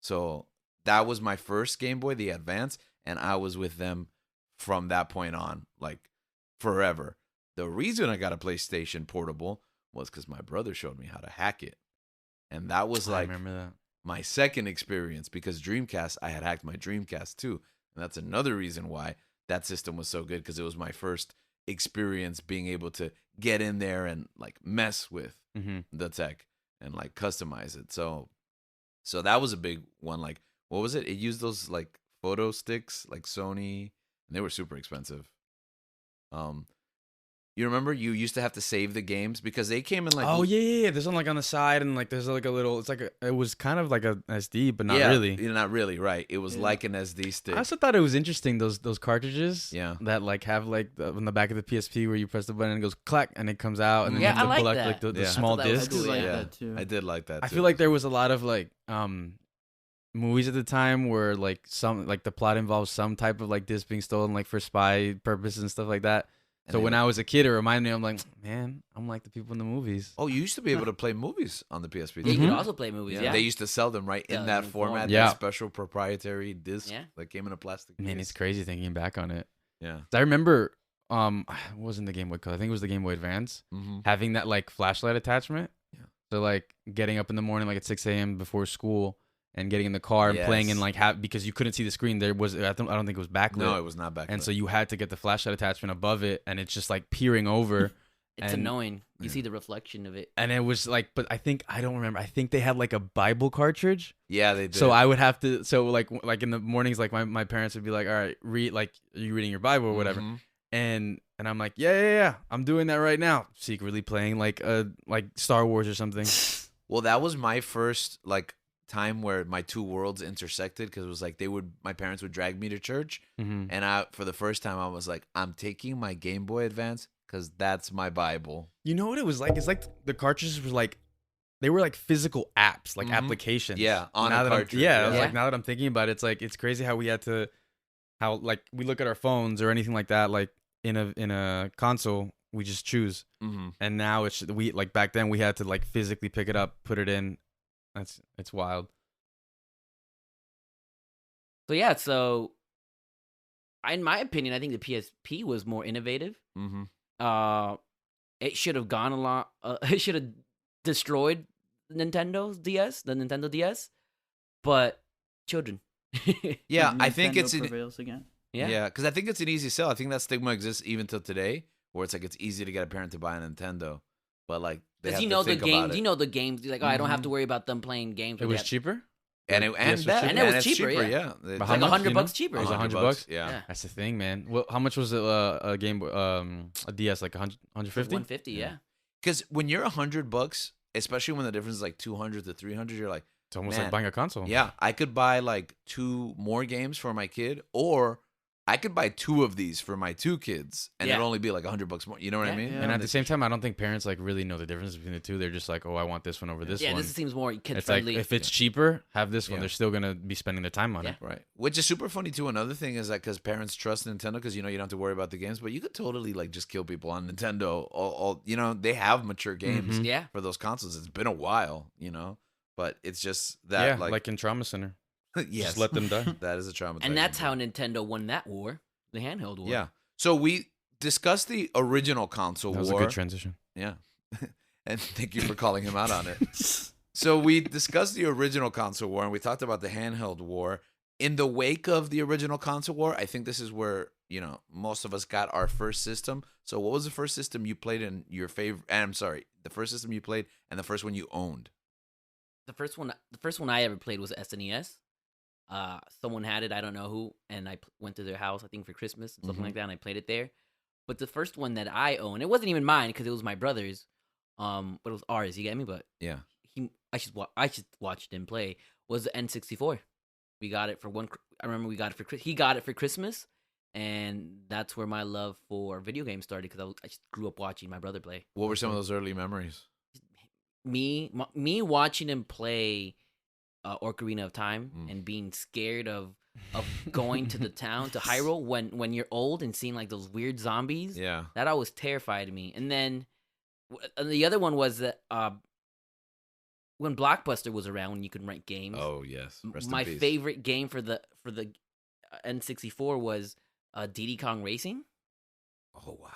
So that was my first Game Boy, the Advance, and I was with them from that point on, like forever. The reason I got a PlayStation Portable was because my brother showed me how to hack it. And that was I like remember that. my second experience, because Dreamcast, I had hacked my Dreamcast too. And that's another reason why that system was so good, because it was my first experience being able to get in there and like mess with the tech and like customize it. So that was a big one. Like, what was it? It used those like photo sticks, like Sony, and they were super expensive. You remember you used to have to save the games because they came in like yeah. There's one like on the side, and like there's like a little. It's like it was kind of like a SD, but not yeah, really. not really, right? It was Yeah. like an SD stick. I also thought it was interesting those cartridges. Yeah. That like have like on the back of the PSP where you press the button and it goes clack and it comes out, and then Yeah, you have I to pull like out like that. the Yeah. I small thought that was I discs. do like Yeah. that too. I did like that. I too. feel like there was a lot of like movies at the time where like the plot involves some type of like disc being stolen like for spy purposes and stuff like that. And So they when were- I was a kid, it reminded me, I'm like, man, I'm like the people in the movies. you used to be able to play movies on the PSP. You Mhm. could also play movies. Yeah. They used to sell them right Yeah, in that in format, form. Yeah. that special proprietary disc Yeah. that came in a plastic. Man, case. it's crazy thinking back on it. Yeah. I remember, it wasn't the Game Boy Color. I think it was the Game Boy Advance. Mm-hmm. Having that like flashlight attachment. Yeah. So like getting up in the morning like at 6 a.m. before school and getting in the car and playing Yes. and like because you couldn't see the screen. I don't think it was backlit. No, it was not back. And so you had to get the flashlight attachment above it, and it's just like peering over. It's And- annoying. You Yeah. see the reflection of it. And it was like, but I don't remember. I think they had like a Bible cartridge. yeah, they did. So I would have to, like in the mornings, like my parents would be like, all right, read, like, are you reading your Bible or whatever? Mhm. And I'm like, yeah, I'm doing that right now. Secretly playing like Star Wars or something. Well, that was my first like time where my two worlds intersected, because it was like my parents would drag me to church, Mm-hmm. and for the first time I was like, I'm taking my Game Boy Advance because that's my Bible. You know what it was like? It's like the cartridges were like, they were like physical apps, like Mhm. applications. Yeah, on now a that cartridge. I was yeah. like, now that I'm thinking about it, it's like it's crazy how we had to, how like we look at our phones or anything like that, like in a console, we just choose, Mm-hmm. and now it's we like back then we had to like physically pick it up, put it in. It's wild. So yeah, so in my opinion, I think the PSP was more innovative. Mm-hmm. It should have gone a lot. It should have destroyed Nintendo's DS, the Nintendo DS, but children. Yeah, I think Nintendo it's prevails again. yeah, because I think it's an easy sell. I think that stigma exists even till today, where it's like it's easy to get a parent to buy a Nintendo, but like they Because have you to know the think about games. it. You know the games. You're like, oh, I don't have Mhm. to worry about them playing games. It where was they cheaper. and DS was that cheaper? And it was it's cheaper, yeah. Yeah, But have- how like much, $100 you know? bucks cheaper. It was $100 $100. Yeah. Yeah. That's the thing, man. Well, how much was a Game Boy, a DS, like 150? 150, yeah. Because when you're $100, especially when the difference is like 200 to 300, you're like, It's almost Man. like buying a console. yeah, I could buy like 2 more games for my kid, or I could buy 2 of these for my 2 kids, and Yeah. it'd only be like $100 more. You know what I Yeah. mean? Yeah. And at the same time, I don't think parents like really know the difference between the two. They're just like, oh, I want this one over this Yeah, one. this seems more kid It's like friendly. if it's cheaper, have this one. Yeah. They're still gonna be spending their time on it. Right. Which is super funny too. Another thing is that because parents trust Nintendo, because you don't have to worry about the games, but you could totally like just kill people on Nintendo. All they have mature games Mhm. yeah. for those consoles. It's been a while, but it's just Yeah, that like in Trauma Center. yes, Just let them die. that is a trauma. And that's how Nintendo won that war, the handheld war. Yeah. So we discussed the original console That was war. a good transition. Yeah. And thank you for calling him out on it. So we discussed the original console war and we talked about the handheld war. In the wake of the original console war, I think this is where, most of us got our first system. So what was the first system you played in your favorite? I'm sorry, the first system you played and the first one you owned? The first one I ever played was SNES. Someone had it, I don't know who, and I went to their house, I think for Christmas, something Mhm. like that, and I played it there. But the first one that I owned, it wasn't even mine because it was my brother's. But it was ours. You get me? But Yeah. I just watched him play. Was the N64. We got it for one. I remember we got it for he got it for Christmas, and that's where my love for video games started because I just grew up watching my brother play. What were some of those early memories? Me watching him play Ocarina of Time Mm. and being scared of going to the town to Hyrule when you're old and seeing like those weird zombies. Yeah. That always terrified me. And then the other one was that when Blockbuster was around, when you could rent games. Oh, yes. Rest in My peace. favorite game for the N64 was Diddy Kong Racing. Oh, wow.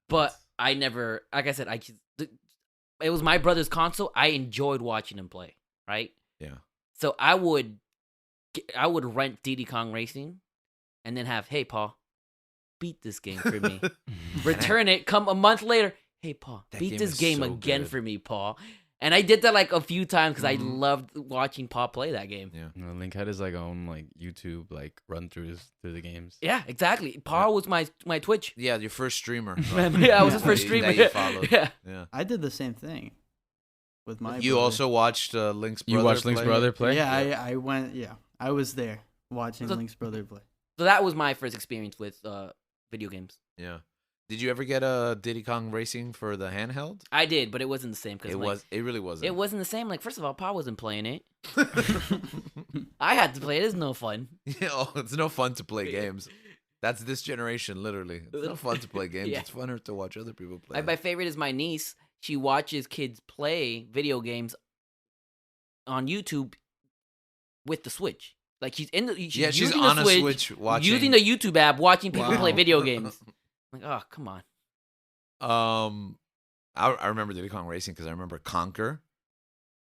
But I never, like I said, it was my brother's console. I enjoyed watching him play. Right. Yeah. So I would rent Diddy Kong Racing, and then have, hey Paul, beat this game for me. Return it. Come a month later. Hey Paul, That beat game this is game so again good. for me, Paul. And I did that like a few times because I Mhm. loved watching Paul play that game. Yeah. Link had his like own like YouTube like run throughs through the games. Yeah, exactly. Paul was my Twitch. Yeah, your first streamer. Yeah, I was his first That streamer. you followed. Yeah. Yeah. I did the same thing with my. You brother. also watched Link's brother You watched Link's play? brother play? Yeah, I went. Yeah, I was there watching So- Link's brother play. So that was my first experience with video games. Yeah. Did you ever get a Diddy Kong Racing for the handheld? I did, but it wasn't the same because It really wasn't. it wasn't the same. Like, first of all, Paul wasn't playing it. I had to play it. It's no fun. It's no fun to play games. That's this generation, literally. It's no fun to play games. Yeah. It's funner to watch other people play. My favorite is my niece. She watches kids play video games on YouTube with the Switch. Like she's she's she's using on the a Switch watching. using the YouTube app, watching people play Wow. video games. I'm like, oh, come on. I remember Diddy Kong Racing because I remember Conker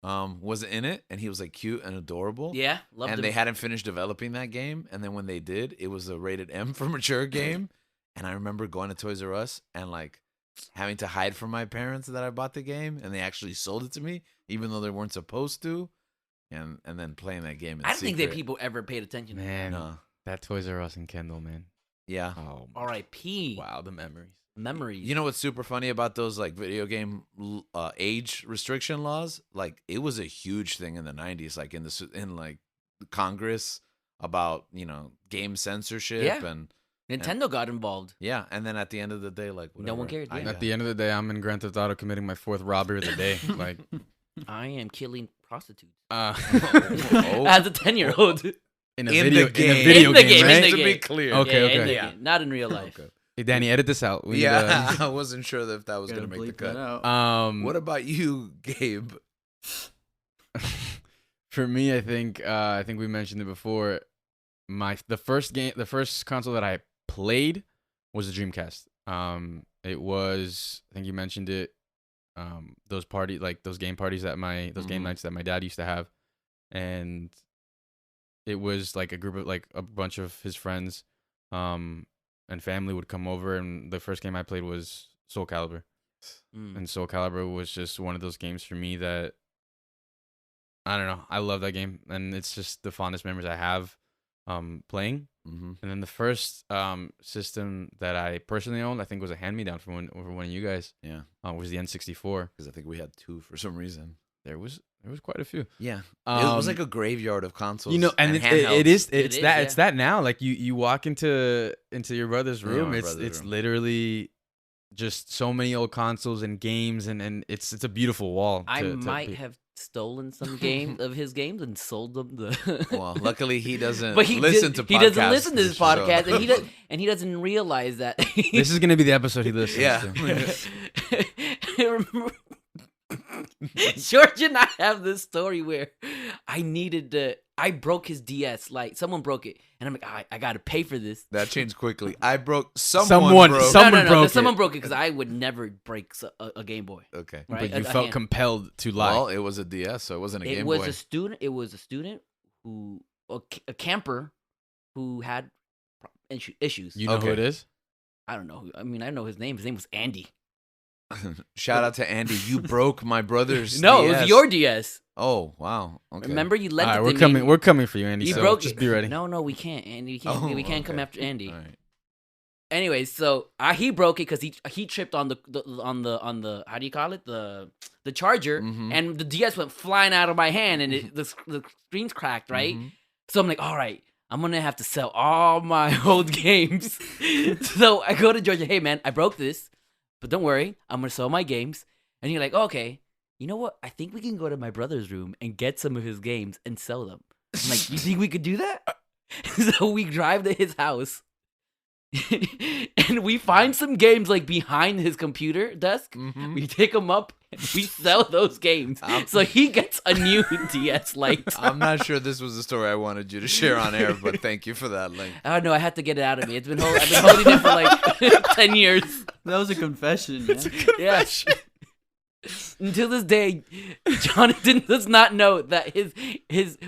was in it, and he was like cute and adorable. Yeah, love and them. they hadn't finished developing that game, and then when they did, it was a rated M for mature game. And I remember going to Toys R Us and like having to hide from my parents that I bought the game, and they actually sold it to me, even though they weren't supposed to. And then playing that game. In I don't think that secret. people ever paid attention. Man, No. that Toys R Us and Kendall, man. Yeah. Oh, R.I.P. wow, the memories. Memories. You know what's super funny about those like video game age restriction laws? Like it was a huge thing in the 90s, like in like Congress about, game censorship Yeah. and Nintendo got involved. yeah, and then at the end of the day, like No one whatever, cared, yeah. At the end of the day, I'm in Grand Theft Auto committing my 4th robbery of the day. Like, I am killing prostitutes Oh. as a 10-year-old. in a In video, the game. in a video In the game, game, in right? the to be game. clear. Okay, Yeah, okay. in the Yeah. game, not in real life. Okay. Hey, Danny, edit this out. We need Yeah, I wasn't sure if that was Gotta gonna make the bleep that cut. out. What about you, Gabe? For me, I think we mentioned it before. The first console that I played was the Dreamcast. It was, I think you mentioned it. Those game parties that those game Mhm. nights that my dad used to have, and it was like a group of like a bunch of his friends, and family would come over, and the first game I played was Soul Calibur. Mm. And Soul Calibur was just one of those games for me that I don't know. I love that game, and it's just the fondest memories I have playing. Mm-hmm. And then the first system that I personally owned, I think, was a hand-me-down from one of you guys. Yeah, Was the N64. because I think we had two for some reason. There was quite a few. Yeah, it was Um, like a graveyard of consoles. You know, and it handhelds. is It it's is, that yeah. it's that now. Like you walk into your brother's Yeah, room, my it's brother's room. literally just so many old consoles and games, and it's a beautiful wall. I to might be- have stolen some games of his games and sold them. Well, luckily he doesn't but he listen did- to he podcasts. doesn't listen to this so- podcast, and he doesn't realize that. This is gonna be the episode he listens Yeah. to. I remember George and I have this story where I broke his DS. Like someone broke it, and I'm like, I gotta pay for this. That changed quickly. I broke Someone- broke. Someone broke it. Someone broke it because I would never break a Game Boy. Okay. Right? But you A felt hand. compelled to lie. Well, it was a DS, so it wasn't a It Game was Boy. a student. It was a student who a camper who had issues. you know who okay. it is? I don't know. I mean, I know his name. His name was Andy. Shout out to Andy. You broke my brother's No, DS. it was your DS. Oh, wow. Okay. Remember you lent All right, it we're to coming. me. We're coming for you, Andy. You so broke just it. be ready. No, we can't, Andy. We can't. Oh, we can't come okay. after Andy. All right. Anyways, so he broke it because he tripped on the how do you call it, the charger, Mhm. and the DS went flying out of my hand, and the screen's cracked, right? Mhm. So I'm like, all right, I'm gonna have to sell all my old games. So I go to Georgia, hey man, I broke this, but don't worry, I'm gonna sell my games. And you're like, okay, you know what? I think we can go to my brother's room and get some of his games and sell them. I'm like, you think we could do that? So we drive to his house. And we find some games like behind his computer desk. Mhm. We take them up and we sell those games. So he gets a new DS Lite. I'm not sure this was the story I wanted you to share on air, but thank you for that link. I don't know. I had to get it out of me. I've been holding it for like 10 years. That was a confession. Man. Yeah. Until this day, Jonathan does not know that his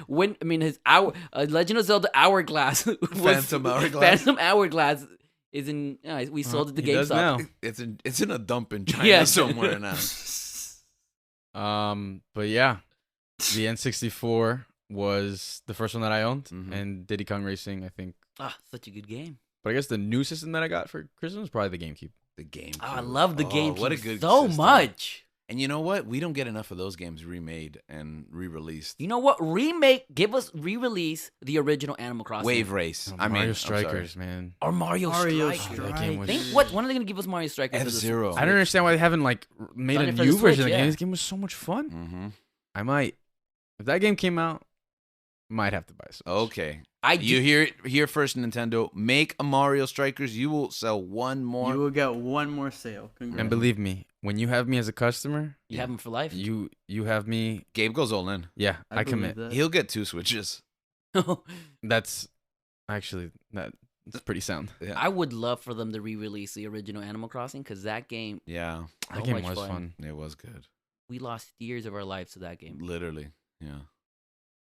Legend of Zelda Hourglass was, Phantom Hourglass? Phantom Hourglass is in. We sold it to He does GameStop. now. It's in a dump in China Yeah. somewhere now. But yeah, the N64 was the first one that I owned, Mhm. and Diddy Kong Racing, I think. Ah, such a good game. But I guess the new system that I got for Christmas was probably the GameCube. The game. Oh, I love the game. What a good so system. much. And you know what? We don't get enough of those games remade and re-released. You know what? Re-release the original Animal Crossing. Wave Race. Oh, I mean, Mario I'm sorry. Strikers, man. Or Mario Mario Strikers. That game was- Think, when are they gonna give us Mario Strikers? for the F-Zero. I don't understand why they haven't like made Done a it for new the version Switch, of the game. yeah. This game was so much fun. Mm-hmm. I might, if that game came out, might have to buy some. Okay. I You do. hear it here first, Nintendo. Make a Mario Strikers. You will sell one more. You will get one more sale. And Congrats. believe me, when you have me as a customer, You have them for life. you have me. Gabe goes all in. Yeah, I believe commit. that. He'll get 2 Switches. That's actually that's pretty sound. Yeah. I would love for them to re-release the original Animal Crossing because that game, Yeah. so That game much was fun. fun. It was good. We lost years of our lives to that game. Literally. Yeah.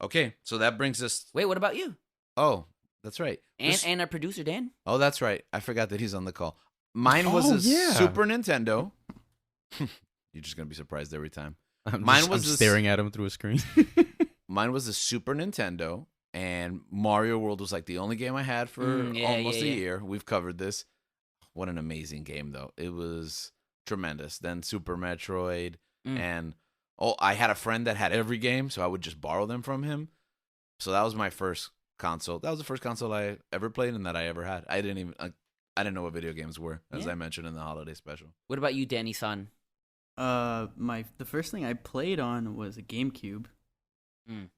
Okay. So that brings us. Wait, what about you? Oh, that's right. And This- and our producer Dan. Oh, that's right. I forgot that he's on the call. Mine was Oh, a yeah. Super Nintendo. You're just gonna be surprised every time. I'm Mine was I'm this- staring at him through a screen. Mine was a Super Nintendo, and Mario World was like the only game I had for Yeah, almost yeah, a yeah. year. We've covered this. What an amazing game, though. It was tremendous. Then Super Metroid, Mm. and I had a friend that had every game, so I would just borrow them from him. So that was my first console. That was the first console I ever played and that I ever had. I didn't know what video games were, as Yeah. I mentioned in the holiday special. What about you, Danny Son? The first thing I played on was a GameCube, and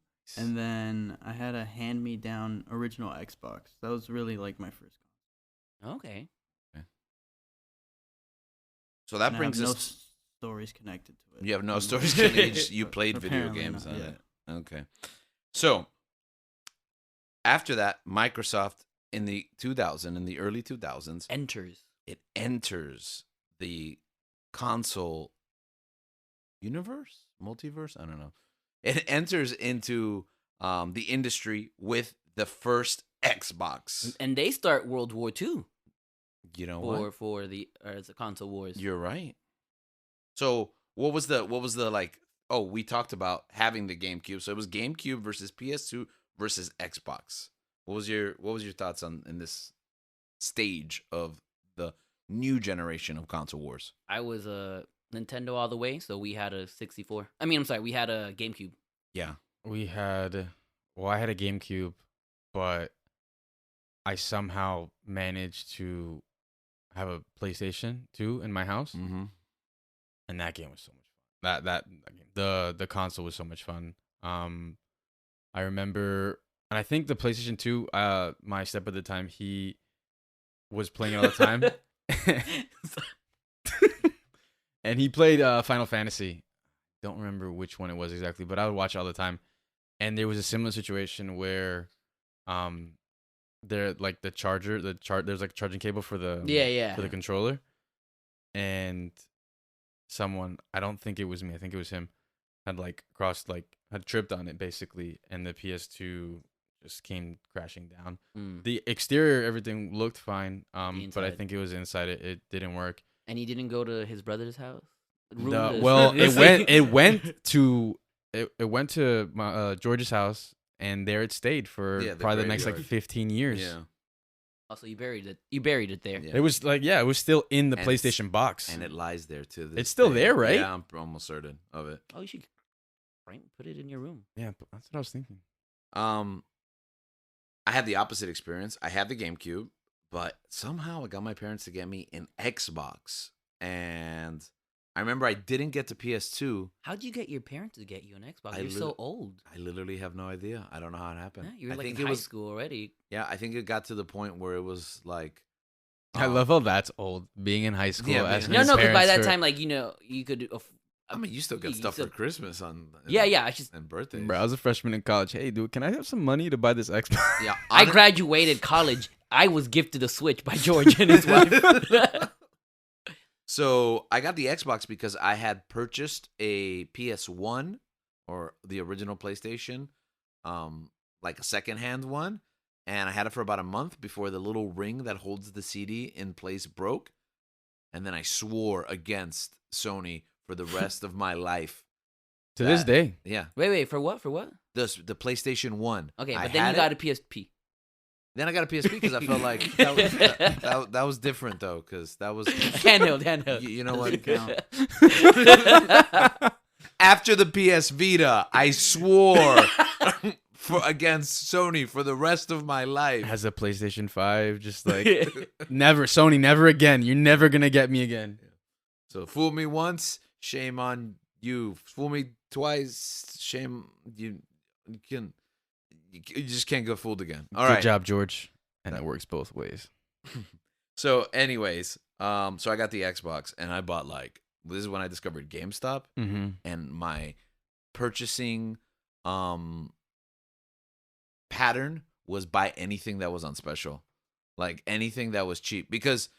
then I had a hand-me-down original Xbox. That was really like my first. Okay. So that And I brings have no us. stories connected to it. You have no Um, stories. You played video apparently games not, on yeah. it. Okay. So after that, Microsoft in the early 2000s, Enters. it enters the console universe, multiverse. I don't know. It enters into the industry with the first Xbox. And they start World War II You know what? for the console wars. You're right. So what was the like? Oh, we talked about having the GameCube. So it was GameCube versus PS2 versus Xbox. What was your thoughts in this stage of the new generation of console wars? I was a Nintendo all the way. So we had a 64. I mean, I'm sorry, we had a GameCube. Yeah. I had a GameCube, but I somehow managed to have a PlayStation 2 in my house, Mm-hmm. and that game was so much fun. The console was so much fun. I remember, and I think the PlayStation 2. My step at the time, he was playing it all the time, and he played Final Fantasy. Don't remember which one it was exactly, but I would watch it all the time. And there was a similar situation where, there like there's like a charging cable for the Yeah. for the controller, and someone, I don't think it was me, I think it was him, had had tripped on it basically, and the PS2 just came crashing down. The exterior, everything looked fine, but I inside. think it was inside it didn't work. And he didn't go to his brother's house. It went to my, George's house, and there it stayed for Yeah, the probably the next like graveyard. 15 years. Yeah. Also, you buried it. You buried it there. Yeah. It was it was still in the And PlayStation box. And it lies there to this It's still day. there, right? Yeah, I'm almost certain of it. Oh, you should put it in your room. Yeah, but that's what I was thinking. I had the opposite experience. I had the GameCube, but somehow I got my parents to get me an Xbox. And I remember I didn't get to PS2. How'd you get your parents to get you an Xbox? I You're so old. I literally have no idea. I don't know how it happened. Yeah, you were I like in think high school already. Yeah, I think it got to the point where it was like. I love how that's old. Being in high school, Yeah, asking being in his No, because by parents that for- time, like, you could. I mean, you still get you stuff still- for Christmas Yeah. I just. and birthdays. Bro, I was a freshman in college. Hey, dude, can I have some money to buy this Xbox? Yeah, I graduated college. I was gifted a Switch by George and his wife. So I got the Xbox because I had purchased a PS1 or the original PlayStation, like a secondhand one, and I had it for about a month before the little ring that holds the CD in place broke, and then I swore against Sony for the rest of my life. To this day. Yeah, Wait, for what? For what? the PlayStation 1. Okay, I but then had you got it. a PSP. Then I got a PSP because I felt like that was different though, because that was handheld. you know what? Doesn't count. After the PS Vita, I swore against Sony for the rest of my life. Has a PlayStation 5, just like, never, Sony, never again. You're never going to get me again. So fool me once, shame on you. Fool me twice, shame you. You just can't get fooled again. All Good right. job, George. And it works both ways. So, anyways, so I got the Xbox and I bought this is when I discovered GameStop, Mm-hmm. and my purchasing pattern was buy anything that was on special, like anything that was cheap, because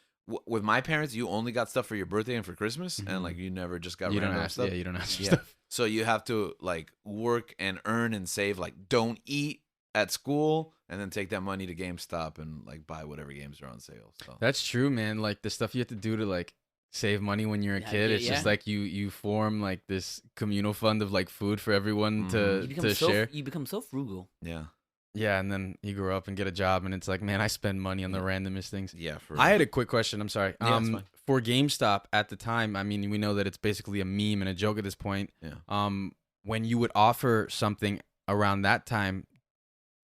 with my parents you only got stuff for your birthday and for Christmas, and like you never just got You don't random ask. stuff. Yeah, you don't ask for Yeah. stuff. So you have to like work and earn and save, like don't eat at school and then take that money to GameStop and like buy whatever games are on sale. So That's true, man. Like the stuff you have to do to like save money when you're a Yeah, kid. It's just yeah. like you form like this communal fund of like food for everyone Mhm. You to become share. You become so frugal. yeah. Yeah, and then you grow up and get a job, and it's like, man, I spend money on the randomest things. Yeah, for I had a quick question. I'm sorry. Yeah, it's fine. For GameStop at the time, I mean, we know that it's basically a meme and a joke at this point. Yeah. When you would offer something around that time,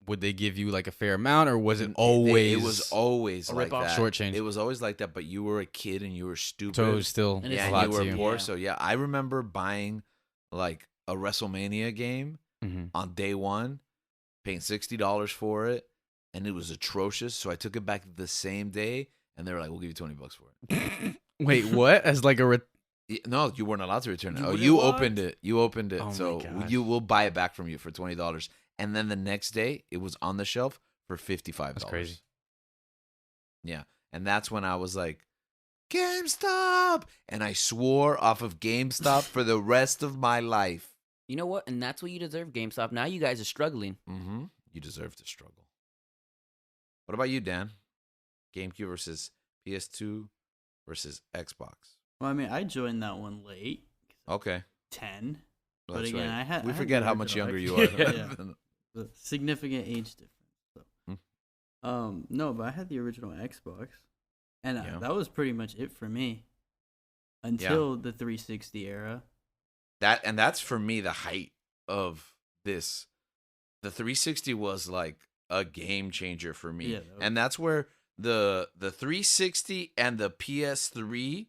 would they give you like a fair amount, or was it always? It was always a like rip-off? that. Shortchange. It was always like that, but you were a kid and you were stupid. So it was still And yeah, it's a and lot you to were you. poor. Yeah. So yeah, I remember buying like a WrestleMania game Mhm. on day one, paying $60 for it, and it was atrocious. So I took it back the same day, and they were like, "We'll give you $20 for it." Wait, what? As like a No, you weren't allowed to return it. You Oh, wouldn't you what? opened it. You opened it. Oh my So gosh. you will buy it back from you for $20. And then the next day, it was on the shelf for $55. That's crazy. Yeah. And that's when I was like, GameStop! And I swore off of GameStop for the rest of my life. You know what? And that's what you deserve, GameStop. Now you guys are struggling. Mm-hmm. You deserve to struggle. What about you, Dan? GameCube versus PS2 versus Xbox. Well, I mean, I joined that one late, Okay. 10. Well, But that's again, right. I had. We I had forget the how much original younger you are. Xbox. Yeah. The significant age difference. So. No, but I had the original Xbox, and Yeah. that was pretty much it for me. until the 360 era. That's for me the height of this. The 360 was like a game changer for me. Yeah, And that's where the 360 and the PS3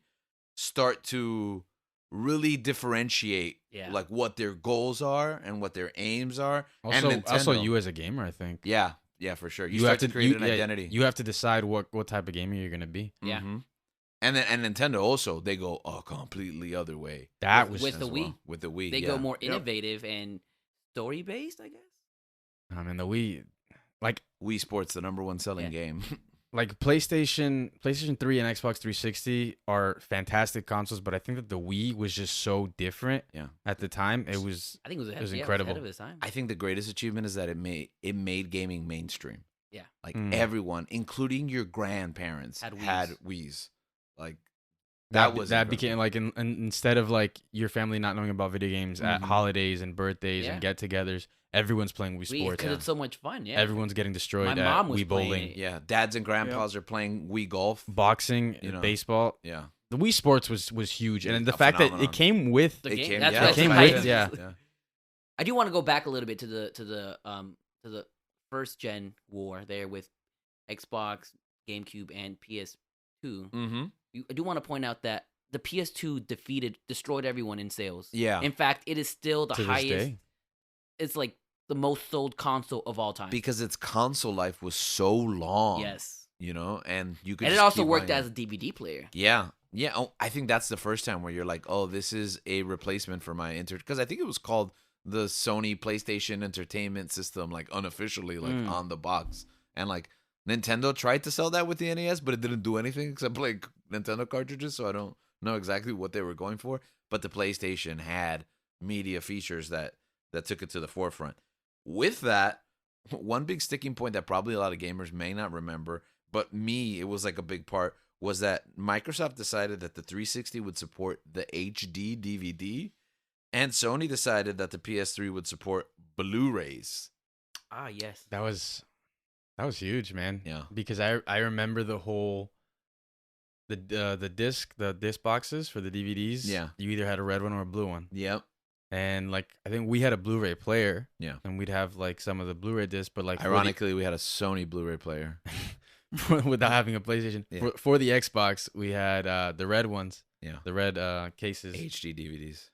start to really differentiate Yeah. like what their goals are and what their aims are. Also, and also Nintendo. you as a gamer, I think. Yeah, for sure. You have start to create an yeah, identity. You have to decide what type of gamer you're gonna be. Yeah. Mhm. And Nintendo also, they go a completely other way. That With was the as Wii. well. With the Wii, They yeah. go more innovative and story based, I guess. I mean the Wii, like Wii Sports, the number one selling game. PlayStation 3 and Xbox 360 are fantastic consoles, but I think that the Wii was just so different. Yeah. At the time, it was I think it was ahead, was yeah, incredible. It was ahead of its time. I think the greatest achievement is that it made gaming mainstream. Yeah. Like Mm. everyone, including your grandparents, Had had Wiis. Wiis. Like that was that incredible. became like instead of like your family not knowing about video games at Mhm. holidays and birthdays Yeah. and get-togethers, everyone's playing Wii Sports. Because it's so much fun. Yeah. Everyone's getting destroyed My at mom was Wii playing bowling, it. Yeah, dads and grandpas are playing Wii golf. boxing, You know. baseball. Yeah. The Wii Sports was huge, and It's the a fact that phenomenon. it came with The It game. came- That's yeah, what it came the with- hype is. yeah. Yeah. I do want to go back a little bit to the first gen war there with Xbox, GameCube, and PS2. Mm-hmm. I do want to point out that the PS2 destroyed everyone in sales. Yeah. In fact, it is still the to this highest. day. It's like the most sold console of all time. Because its console life was so long. Yes. You know, and you could And it just also keep worked buying as it. a DVD player. Yeah. Yeah. Oh, I think that's the first time where you're like, oh, this is a replacement for my because I think it was called the Sony PlayStation Entertainment System, like unofficially, like on the box. And like Nintendo tried to sell that with the NES, but it didn't do anything except play Nintendo cartridges. So I don't know exactly what they were going for. But the PlayStation had media features that took it to the forefront. With that, one big sticking point that probably a lot of gamers may not remember, but me, it was like a big part, was that Microsoft decided that the 360 would support the HD DVD, and Sony decided that the PS3 would support Blu-rays. Ah, yes. That was huge, man. Yeah. Because I remember the whole the disc boxes for the DVDs. Yeah. You either had a red one or a blue one. Yep. And like I think we had a Blu-ray player. Yeah. And we'd have like some of the Blu-ray discs, but like Ironically, we had a Sony Blu-ray player. without having a PlayStation. Yeah. For the Xbox, we had the red ones. Yeah. The red cases. HD DVDs.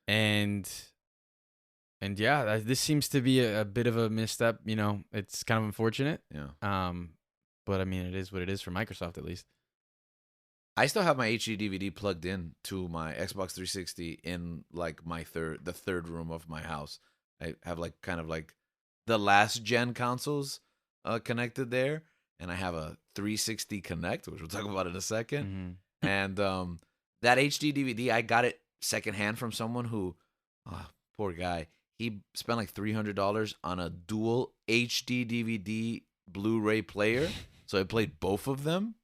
And yeah, this seems to be a bit of a misstep. You know, it's kind of unfortunate. Yeah. But I mean, it is what it is for Microsoft, at least. I still have my HD DVD plugged in to my Xbox 360 in like the third room of my house. I have like kind of like the last gen consoles connected there, and I have a 360 Connect, which we'll talk about in a second. Mm-hmm. And that HD DVD, I got it secondhand from someone who, poor guy, he spent like $300 on a dual HD DVD Blu-ray player, so I played both of them.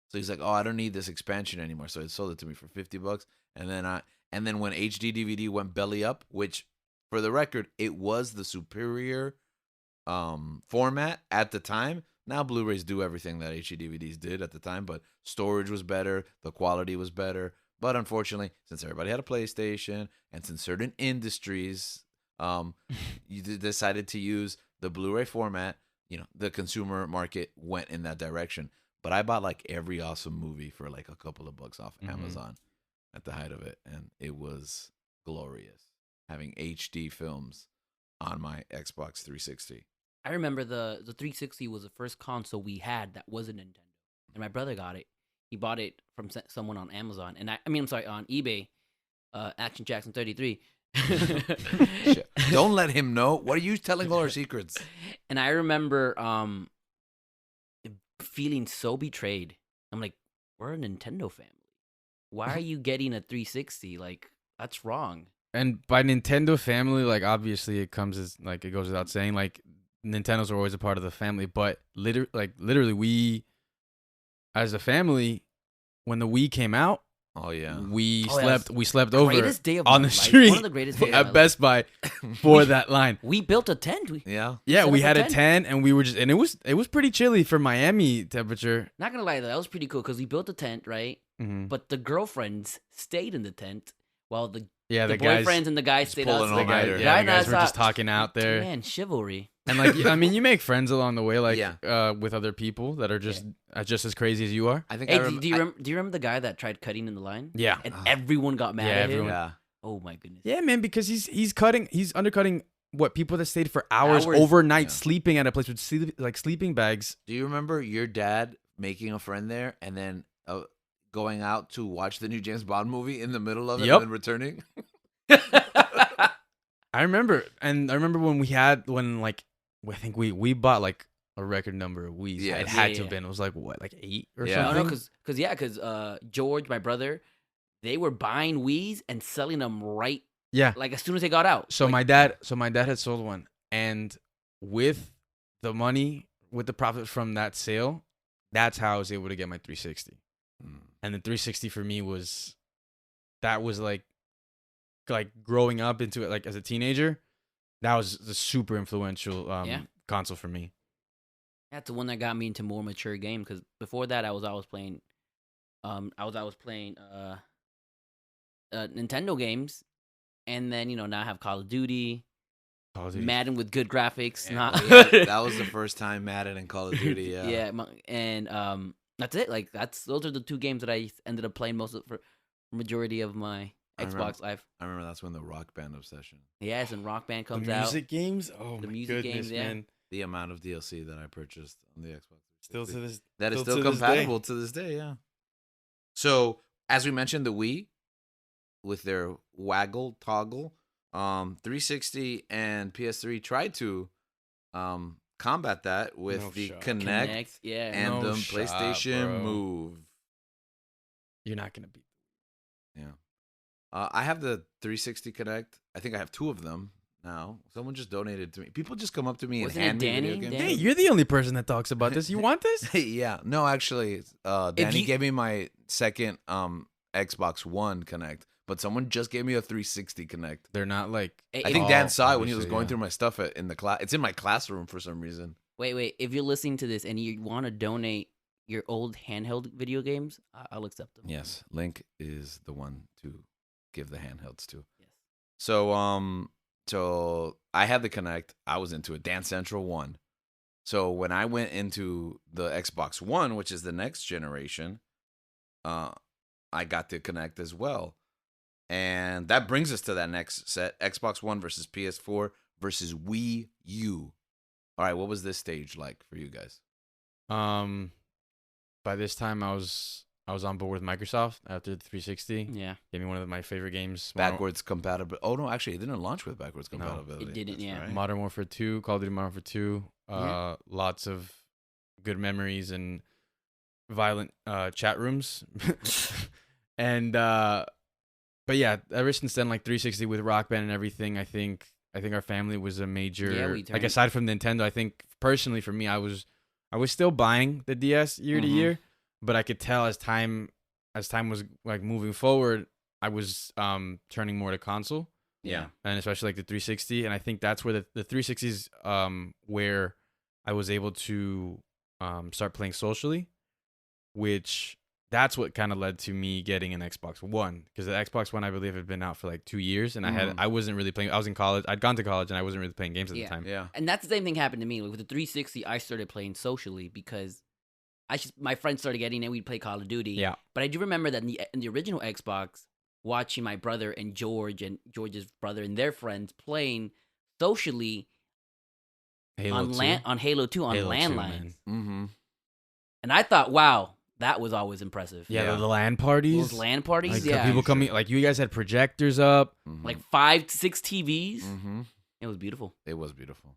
So he's like, "Oh, I don't need this expansion anymore." So he sold it to me for $50. And then when HD DVD went belly up, which for the record, it was the superior format at the time. Now Blu-rays do everything that HD DVDs did at the time, but storage was better, the quality was better. But unfortunately, since everybody had a PlayStation and since certain industries you decided to use the Blu-ray format, you know, the consumer market went in that direction. But I bought like every awesome movie for like a couple of bucks off Amazon at the height of it. And it was glorious having HD films on my Xbox 360. I remember the 360 was the first console we had that wasn't Nintendo, and my brother got it. He bought it from someone on Amazon, and I'm sorry, on eBay. Action Jackson 33. Shit. Don't let him know. What are you telling all our secrets? And I remember feeling so betrayed. I'm like, we're a Nintendo family. Why are you getting a 360? Like, that's wrong. And by Nintendo family, like obviously it comes as like it goes without saying, like Nintendos are always a part of the family. But literally, we as a family, when the Wii came out, Oh yeah. we Oh, yeah, slept over Greatest day of on my the life. street One of the greatest days of my at life. Best Buy for that line. We built a tent. Yeah. Yeah, set we up a had a tent. 10, and we were and it was pretty chilly for Miami temperature. Not gonna lie, though, that was pretty cool because we built a tent, right? Mhm. but the girlfriends stayed in the tent while the The boyfriends guys, and the guys stayed pulling outside. all nighter. the guys I were just thought, talking out there. Man, chivalry. And like, I mean, you make friends along the way, like Yeah. with other people that are just as crazy as you are. I think Hey, I do you remember? Do you remember the guy that tried cutting in the line? Yeah, And Ah. everyone got mad Yeah, at everyone- him. Yeah. Oh my goodness. yeah, man, because he's undercutting what people that stayed for hours Hours. overnight Yeah. sleeping at a place with sleeping bags. Do you remember your dad making a friend there and then going out to watch the new James Bond movie in the middle of it Yep. and then returning? I remember, I think we bought like a record number of Wii's. Yes. It had Yeah, to have yeah. been. It was like what, like 8 or Yeah. No, something. no, because George, my brother, they were buying Wii's and selling them right, Yeah. like as soon as they got out. So Like, my dad had sold one, and with the money, with the profit from that sale, that's how I was able to get my 360. And the 360 for me was like growing up into it, like as a teenager, that was the super influential Yeah. console for me. That's the one that got me into more mature game. Because before that, I was always playing, Nintendo games, and then now I have Call of Duty, Call of Duty. Madden with good graphics. Yeah, not well, yeah, that was the first time Madden and Call of Duty. Yeah. yeah, and that's it. Like those are the two games that I ended up playing most of for majority of my I remember- Xbox life. I remember that's when the Rock Band obsession. Yes, and Rock Band The comes music games. Oh The my music goodness, games, yeah. man! The amount of DLC that I purchased on the Xbox. Still to this. That is still still to this day. compatible to this day, yeah. So, as we mentioned, the Wii with their waggle toggle, 360 and PS3 tried to combat that with No the shot. Connect, yeah. and No the shot, PlayStation bro. Move. You're not gonna beat. Yeah. I have the 360 Connect. I think I have 2 of them now. Someone just donated to me. People just come up to me Wasn't and it hand me video Danny? games. Danny? Hey, you're the only person that talks about this. You want this? Yeah. No, actually, Danny you- gave me my second Xbox One Connect, but someone just gave me a 360 Connect. They're not like. Hey, I think Oh, Dan saw it when he was obviously, going yeah. through my stuff in the class. It's in my classroom for some reason. Wait. If you're listening to this and you want to donate your old handheld video games, I'll accept them. Yes, Link is the one to give the handhelds to. Yes. So I had the Connect. I was into it. Dance Central 1. So when I went into the Xbox One, which is the next generation, I got the Connect as well. And that brings us to that next set. Xbox One versus PS4 versus Wii U. All right, what was this stage like for you guys? By this time I was on board with Microsoft after the 360. Yeah. Gave me one of my favorite games. Backwards compatibility. Oh, no, actually, it didn't launch with backwards No, compatibility. it didn't, That's yeah. right. Modern Warfare 2, Call of Duty Modern Warfare 2. Yeah. Lots of good memories and violent chat rooms. And but yeah, ever since then, like 360 with Rock Band and everything, I think our family was a major Yeah, we like turned- aside from Nintendo, I think personally for me I was still buying the DS year to Mhm. year, but I could tell as time was like moving forward, I was turning more to console. Yeah. And especially like the 360, and I think that's where the 360s where I was able to start playing socially, which that's what kind of led to me getting an Xbox One, because the Xbox One I believe had been out for like 2 years, and Mhm. I wasn't really playing. I was in college. I'd gone to college, and I wasn't really playing games at Yeah. the time. Yeah. And that's the same thing happened to me. Like with the 360, I started playing socially because my friends started getting it. We'd play Call of Duty. Yeah. But I do remember that in the original Xbox, watching my brother and George's brother and their friends playing socially Halo on 2. on Halo 2 on Halo 2, landlines. man. Mm-hmm. And I thought, wow, that was always impressive. Yeah, Yeah. the LAN parties. Those LAN parties, like, yeah. people coming. Like you guys had projectors up. Mm-hmm. Like 5 to 6 TVs. Mm-hmm. It was beautiful. It was beautiful.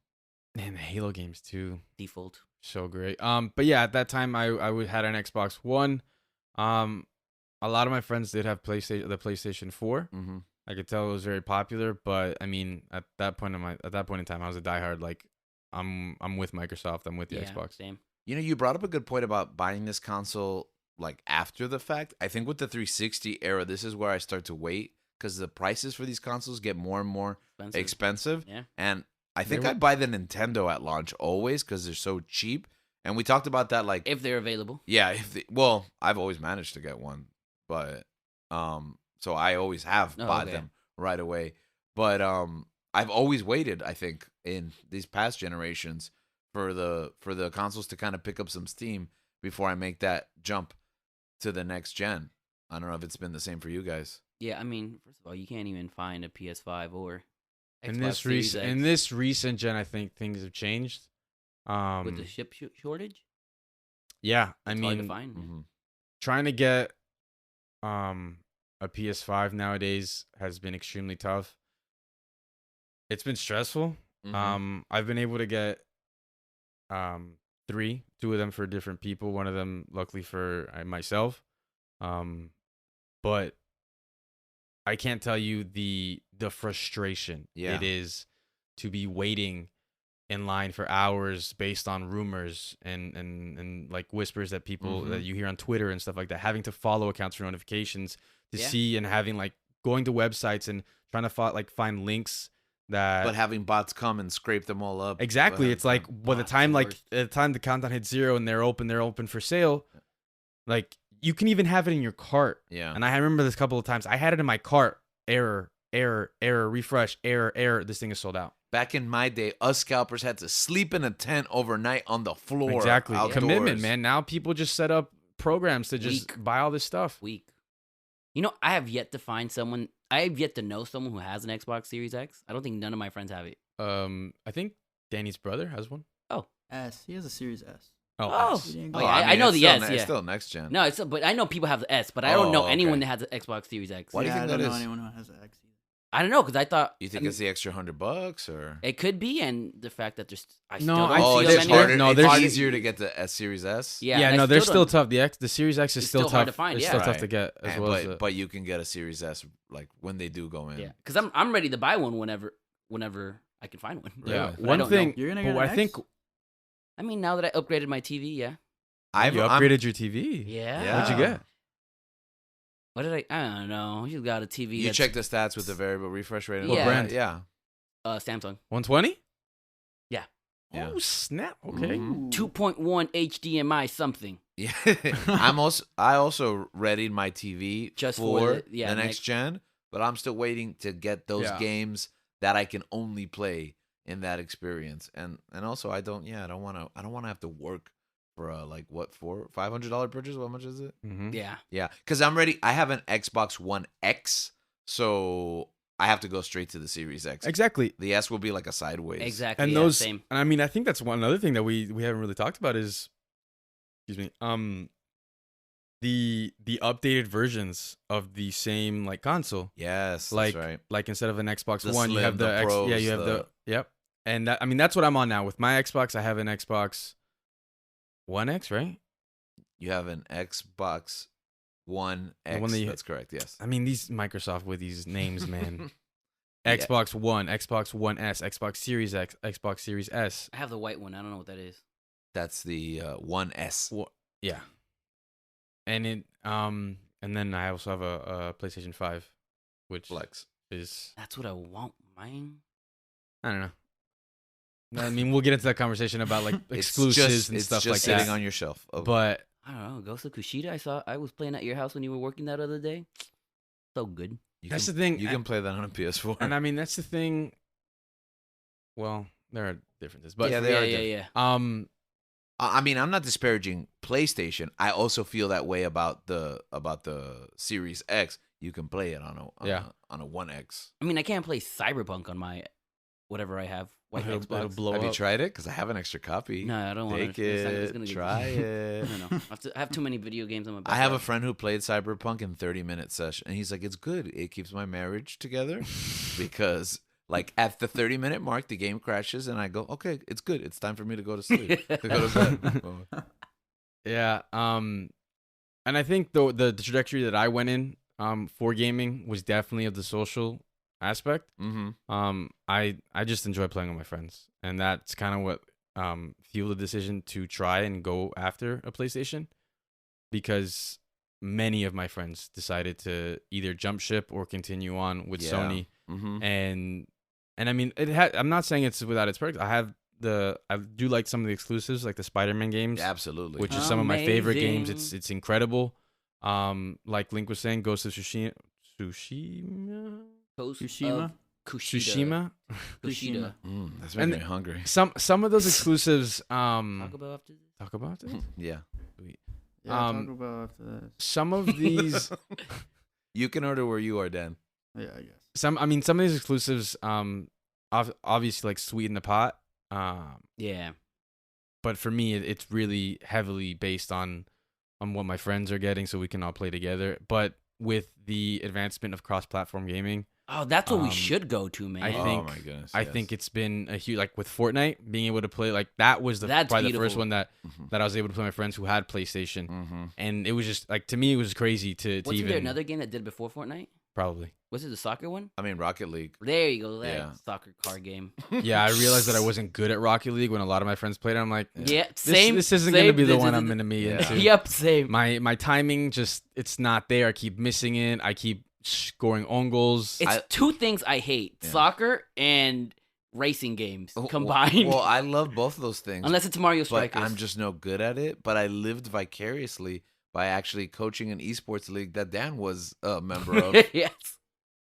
Man, the Halo games too. Default. So great. But yeah, at that time I had an Xbox One. A lot of my friends did have the PlayStation 4. Mm-hmm. I could tell it was very popular, but I mean, at that point in time, I was a diehard. Like, I'm with Microsoft. I'm with the Yeah, Xbox. same. You know, you brought up a good point about buying this console like after the fact. I think with the 360 era, this is where I start to wait because the prices for these consoles get more and more expensive. Yeah. And I think They were- I buy the Nintendo at launch always because they're so cheap. And we talked about that, like, If they're available. yeah, well, I've always managed to get one but so I always have Oh, bought okay. them right away. But I've always waited, I think, in these past generations for the consoles to kind of pick up some steam before I make that jump to the next gen. I don't know if it's been the same for you guys. Yeah, I mean, first of all, you can't even find a PS5 or Xbox In this Series recent X in this recent gen, I think things have changed. with the ship shortage. Yeah, I It's hard to mean, find. Mm-hmm. trying to get a PS5 nowadays has been extremely tough. It's been stressful. Mm-hmm. I've been able to get two of them for different people. One of them, luckily for myself. But I can't tell you the frustration Yeah. it is to be waiting in line for hours based on rumors and like whispers that people that you hear on Twitter and stuff like that, having to follow accounts for notifications to Yeah. see, and having like going to websites and trying to find links that But having bots come and scrape them all up. exactly. ahead It's of like time. by the Bots time are like worst. at the time the countdown hits 0 and they're open for sale, like you can even have it in your cart. Yeah. And I remember this a couple of times. I had it in my cart. Error, refresh, error. This thing is sold out. Back in my day, us scalpers had to sleep in a tent overnight on the floor. Exactly. Outdoors. Commitment, man. Now people just set up programs to just Weak. buy all this stuff. Weak. You know, I have yet to find someone. I have yet to know someone who has an Xbox Series X. I don't think none of my friends have it. I think Danny's brother has one. S. He has a Series S. Oh. S. He didn't Oh, go- yeah, I know it's the still S, It's yeah. still next gen. No, it's but I know people have the S, but I don't know Oh, anyone okay. that has an Xbox Series X. Why do you Yeah, think I don't that know is? anyone who has an X either. I don't know because I thought You think I mean, it's the extra $100 or? it could be, and the fact that there's I still No, don't I Oh, see see it's them them harder. anywhere. No, it's there's- easier to get the S Series S. Yeah, Yeah, and I no, they're still don't- tough. The Series X is It's still still tough. hard to find, It's yeah. still tough Right. to get as well as But you can get a Series S like when they do go in. Yeah, because I'm ready to buy one whenever I can find one. yeah. Really? But I One don't know. thing, You're gonna but get an I X? think I mean, now that I upgraded my TV, yeah. I've you I'm- upgraded your TV. Yeah. What'd you get? What did I don't know. You got a TV. You that's, check the stats with the variable refresh rate. and What all that? brand? Yeah. Samsung 120? Yeah. Yeah. Oh snap! Okay. Mhm. 2.1 HDMI something. Yeah. I also readied my TV Just for for the, the- next gen, but I'm still waiting to get those Yeah. games that I can only play in that experience. And also I don't want to have to work for like what $500 purchase. How much is it? Mm-hmm. Yeah. Yeah, cuz I'm ready. I have an Xbox One X, so I have to go straight to the Series X. Exactly. The S will be like a sideways. Exactly. And yeah, those, same. and I mean, I think that's one other thing that we haven't really talked about is, excuse me, the updated versions of the same like console. Yes, Like, that's right. like instead of an Xbox The One, you Slim, have the the X. Yeah, Pros, you have the the- yep. And that, I mean, that's what I'm on now with my Xbox. I have an Xbox One X, right? You have an Xbox One X. The one that you- That's correct. Yes. I mean, these Microsoft with these names, man. Yeah. Xbox One, Xbox One S, Xbox Series X, Xbox Series S. I have the white one. I don't know what that is. That's the One S. Yeah. And and then I also have a PlayStation 5, which Flex. is That's what I want. Mine. I don't know. I mean, we'll get into that conversation about like It's exclusives just- and it's stuff just like sitting that. on your shelf. Oh, But I don't know. Ghost of Kushida. I was playing at your house when you were working that other day. So good. you that's can, the thing. You can play that on a PS4. And I mean, that's the thing. Well, there are differences, but Yeah, they are yeah, different. yeah. I mean, I'm not disparaging PlayStation. I also feel that way about the Series X. You can play it on a One X. I mean, I can't play Cyberpunk on my whatever I have. White It'll Xbox. blow Have you up. tried it? Because I have an extra copy. No, I don't want Take to. it. Gonna Try it. I don't know. I have too many video games on my. I have a backlog. friend who played Cyberpunk in 30-minute session, and he's like, "It's good. It keeps my marriage together because, like, at the 30-minute mark, the game crashes, and I go, okay, it's good. It's time for me to go to sleep, to go to bed." Oh. Yeah. And I think the trajectory that I went in for gaming was definitely of the social aspect. Mm-hmm. I just enjoy playing with my friends, and that's kind of what fueled the decision to try and go after a PlayStation, because many of my friends decided to either jump ship or continue on with Yeah. Sony, Mm-hmm. and I mean I'm not saying it's without its perks. I do like some of the exclusives, like the Spider-Man games, Absolutely. which is some of my favorite games. Amazing. It's incredible. Like Link was saying, Ghost of Tsushima. Coast Tsushima? of Kushida. Kushida. That's making And- me hungry. Some of those exclusives. Talk about after this. Talk about it. Yeah. Yeah, talk Um, about after this. Some of these. You can order where you are, Dan. Yeah, I guess. Some of these exclusives. Obviously like sweeten the pot. Yeah. But for me, it's really heavily based on what my friends are getting, so we can all play together. But with the advancement of cross-platform gaming, Oh, that's what we Um, should go to, man. I think- oh my goodness. I think it's been a huge, like with Fortnite, being able to play, like that was That's probably the first beautiful. one that I was able to play with my friends who had PlayStation, Mm-hmm. and it was just like, to me, it was crazy to Wasn't even there another game that did it before Fortnite? probably. Was it the soccer one? I mean, Rocket League. There you go. That Yeah. soccer car game. Yeah, I realized that I wasn't good at Rocket League when a lot of my friends played it. I'm like, Yeah, this, same. this isn't same, gonna be the this one I'm isn't- gonna be Yeah. into. Yep, same. My timing just, it's not there. I keep missing it. I keep scoring own goals. It's I- two things I hate: Yeah. soccer and racing games Oh, combined. Well, I love both of those things. Unless it's Mario but Strikers. I'm just no good at it. But I lived vicariously by actually coaching an esports league that Dan was a member of. yes.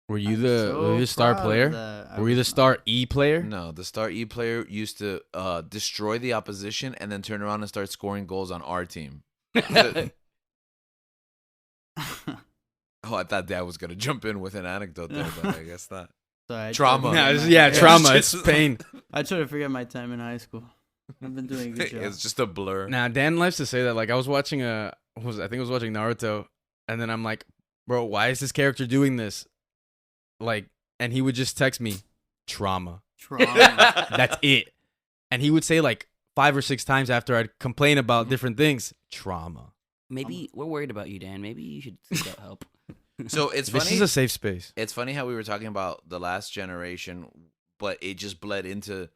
Were you I'm the so were you the star proud of player? that. I Were you the was star not. E player? No, the star E player used to destroy the opposition and then turn around and start scoring goals on our team. Oh, I thought Dad was gonna jump in with an anecdote there, but I guess not. Sorry, I Trauma. tried to Yeah, forget it's, my- yeah, Yeah, trauma. it's It's pain. I try to forget my time in high school. I've been doing a good job. It's just a blur. Now Dan likes to say that. Like I was watching I think I was watching Naruto, and then I'm like, bro, why is this character doing this? Like, and he would just text me, trauma. Trauma. That's it. And he would say like 5 or 6 times after I'd complain about different things, trauma. Maybe we're worried about you, Dan. Maybe you should seek out help. So it's This funny. is a safe space. It's funny how we were talking about the last generation, but it just bled into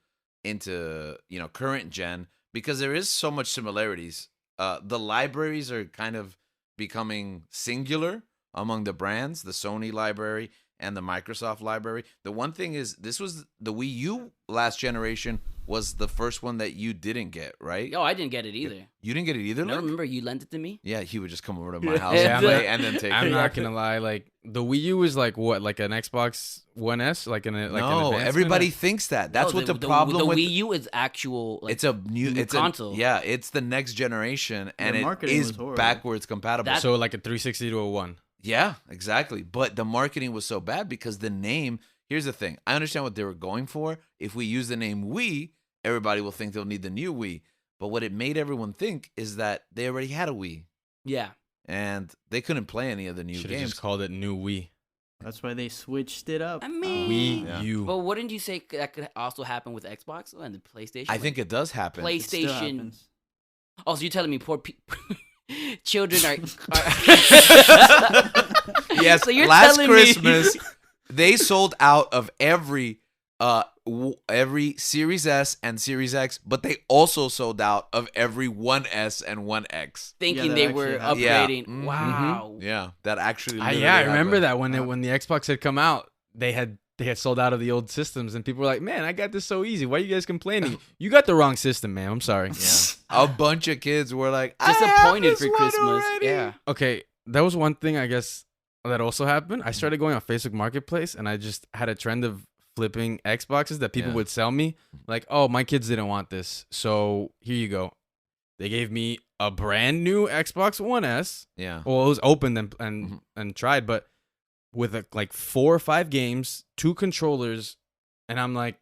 current gen because there is so much similarities. The libraries are kind of becoming singular among the brands, the Sony library and the Microsoft library. The one thing is, this was the Wii U last generation was the first one that you didn't get, right? Oh, I didn't get it either. You didn't get it either. No, Link? remember you lent it to me? Yeah, he would just come over to my house Yeah, and I'm play like- and then take I'm it. not gonna lie. Like the Wii U is like what, like an Xbox One S, like an No, advancement? everybody thinks that. That's No, what the problem the with Wii U is actual. Like, it's a new new it's console. Yeah, it's the next generation and Their it marketing is was horrible. backwards compatible. That- So like a 360 to a 1. Yeah, exactly. But the marketing was so bad because the name, here's the thing. I understand what they were going for. If we use the name Wii, everybody will think they'll need the new Wii. But what it made everyone think is that they already had a Wii yeah. and they couldn't play any of the new Should have games. just called it New Wii. That's why they switched it up. I mean, Wii Yeah. U. but wouldn't you say that could also happen with Xbox and the PlayStation? I think it does happen. It still PlayStation. happens. Oh, so you're telling me poor children are. Yes, So you're last telling me- Christmas they sold out of every Series S and Series X, but they also sold out of every 1S and 1X. Thinking that they actually were happened. Yeah. upgrading. Mhm. Wow. Yeah, that actually. I literally remember happened. that when the Xbox had come out, they had sold out of the old systems, and people were like, "Man, I got this so easy. Why are you guys complaining? You got the wrong system, man. I'm sorry." Yeah, a bunch of kids were like, "I have Disappointed this for one Christmas. already." Yeah. Okay, that was one thing I guess that also happened. I started going on Facebook Marketplace, and I just had a trend of flipping Xboxes that people Yeah. would sell me. Like, "Oh, my kids didn't want this, so here you go." They gave me a brand new Xbox One S. Yeah. Well, it was opened and Mhm. and tried, but with like 4 or 5 games, 2 controllers, and I'm like,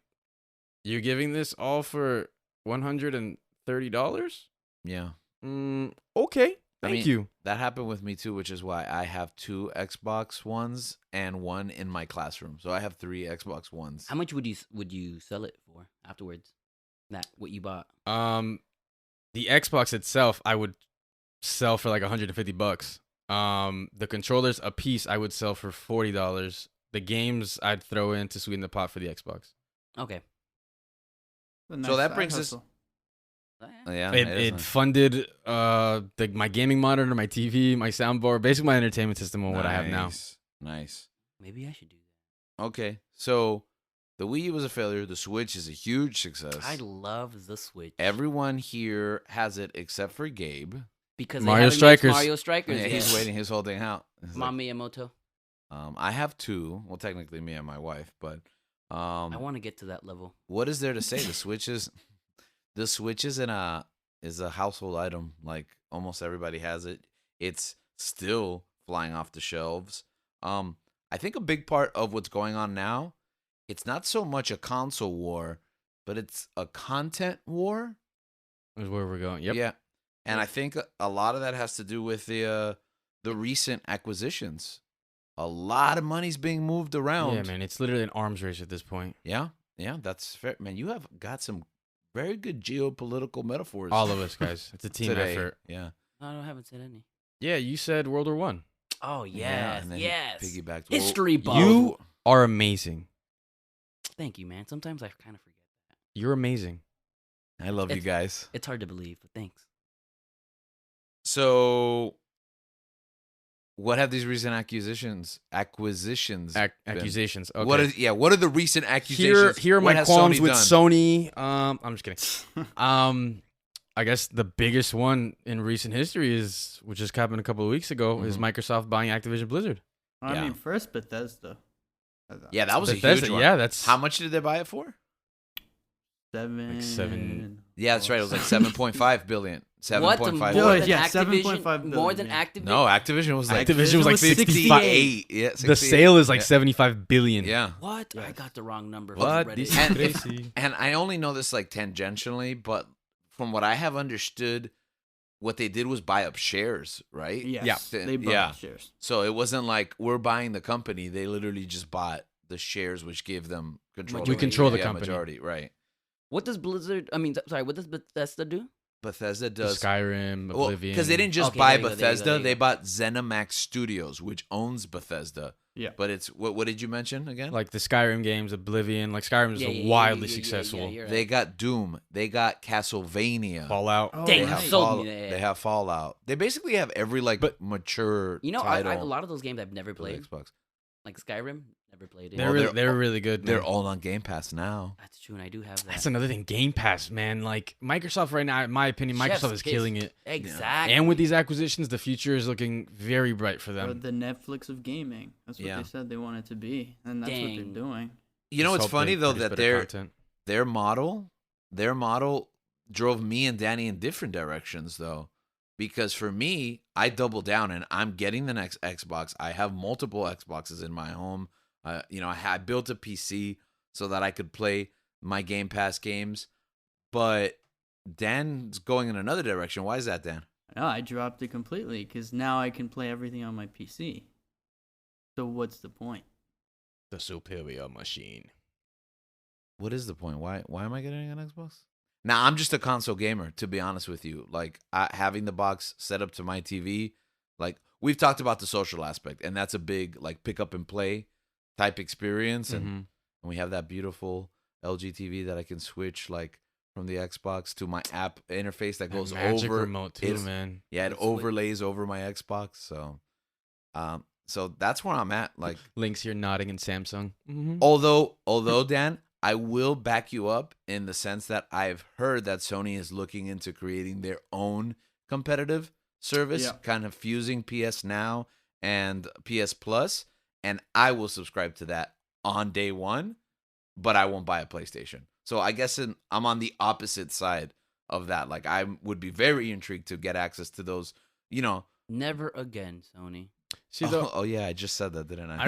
"You're giving this all for $130?" Yeah. Okay, I thank mean, you. That happened with me too, which is why I have 2 Xbox Ones and 1 in my classroom. So I have 3 Xbox Ones. How much would you sell it for afterwards? That what you bought? The Xbox itself, I would sell for like $150. The controllers a piece, I would sell for $40. The games, I'd throw in to sweeten the pot for the Xbox. Okay. A So that side brings us- hustle. Yeah. It is funded my gaming monitor, my TV, my soundboard, basically my entertainment system and what I have now. Nice. Nice. Maybe I should do that. Okay. So the Wii U was a failure. The Switch is a huge success. I love the Switch. Everyone here has it except for Gabe. because Mario they haven't Strikers. made Mario Strikers. Yeah, yet. he's waiting. He's holding out. He's like, Miyamoto. I have 2. Well, technically me and my wife, but I want to get to that level. what is there to say? The Switch is a household item. Like almost everybody has it. It's still flying off the shelves. I think a big part of what's going on now, it's not so much a console war, but it's a content war. Is where we're going. Yep. Yeah. And I think a lot of that has to do with the recent acquisitions. A lot of money's being moved around. Yeah, man. It's literally an arms race at this point. Yeah, that's fair. Man, you have got some very good geopolitical metaphors. All of us, guys. It's a team today. effort. Yeah. No, I haven't said any. Yeah, you said World War One. Oh, Yeah, yes. and then yes. piggybacked. History buff. You are amazing. Thank you, man. Sometimes I kind of forget that. You're amazing. I love you guys. It's hard to believe, but thanks. So, what have these recent acquisitions been? Accusations. Okay. What are the recent accusations? Here are What my has qualms Sony with done? Sony. I'm just kidding. I guess the biggest one in recent history is, which just happened a couple of weeks ago, is Microsoft buying Activision Blizzard. I Yeah. mean, first Bethesda. Yeah, that was a Bethesda, huge one. yeah, that's How much did they buy it for? 7. Yeah, that's right. It was like 7.5 billion. What? 7.5 Yeah, More billion. than yeah, Activision? 7.5 More than billion, Activision? No, Activision was like Activision was like 68. Yeah, the 68. sale is like Yeah. 75 billion. Yeah. What? I Yes. got the wrong number. What? Reddit. This And- is crazy. And I only know this like tangentially, but from what I have understood, what they did was buy up shares, right? Yes, Yeah. they bought Yeah. shares. So it wasn't like we're buying the company. They literally just bought the shares, which gave them control. We control the Yeah, company. Majority, right. What does Blizzard? I mean, sorry. What does Bethesda do? Bethesda does. Skyrim, Oblivion. Because they didn't just Okay, buy there you go, there you go, Bethesda, there you they go. bought ZeniMax Studios, which owns Bethesda. Yeah. But it's what did you mention again? like the Skyrim games, Oblivion. Like Skyrim is Yeah, yeah, yeah, wildly yeah, yeah, successful. yeah, you're right. They got Doom. They got Castlevania. Fallout. Oh, Dang, They you have, right. sold me there. They have Fallout. They basically have every like But- mature You know, title a lot of those games I've never for the played. Xbox. Like Skyrim, never played it. They're Well, really, they're they're all- really good. They're man. all on Game Pass now. That's true, and I do have that. That's another thing. Game Pass, man. Like Microsoft right now, in my opinion, Chef's Microsoft is kiss. killing it. Exactly. And with these acquisitions, the future is looking very bright for Or them. the Netflix of gaming. That's what Yeah. they said they wanted to be, and that's what Dang. they're doing. You know, Just it's hope funny they though produce that better content. their model drove me and Danny in different directions though. Because for me, I double down and I'm getting the next Xbox. I have multiple Xboxes in my home. I built a PC so that I could play my Game Pass games. But Dan's going in another direction. Why is that, Dan? No, I dropped it completely because now I can play everything on my PC. So what's the point? The superior machine. What is the point? Why am I getting an Xbox? Now, I'm just a console gamer, to be honest with you. Like, having the box set up to my TV, like, we've talked about the social aspect, and that's a big, like, pick up and play type experience. And we have that beautiful LG TV that I can switch, like, from the Xbox to my app interface that goes magic over. remote too, it's- man. Yeah, it It's overlays over my Xbox. So that's where I'm at. Like, Links here nodding in Samsung. Mm-hmm. although Dan, I will back you up in the sense that I've heard that Sony is looking into creating their own competitive service, Yeah. kind of fusing PS Now and PS Plus, and I will subscribe to that on day one, but I won't buy a PlayStation. So I guess I'm on the opposite side of that. Like, I would be very intrigued to get access to those, Never again, Sony. See, though, oh yeah, I just said that, didn't I?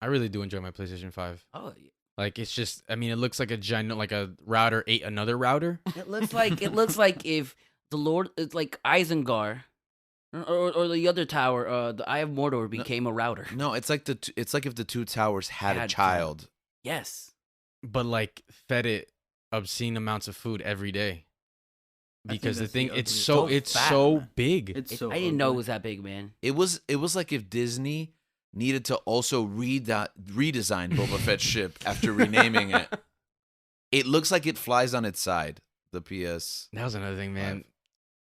I really do enjoy my PlayStation 5. Oh, yeah. Like, it's just, I mean, it looks like like a router ate another router. It looks like if the Lord, it's like Isengard, or the other tower, the Eye of Mordor became a router. No, it's like if the two towers had a Had child. Yes. But like fed it obscene amounts of food every day. I think Because the that's thing, the it's ugliest. so So it's fat, so man. big. It's so I didn't know it ugly. was that big, man. It was like if Disney needed to also redesign Boba Fett's ship after renaming it. It looks like it flies on its side. The PS. That was another thing, man. Five.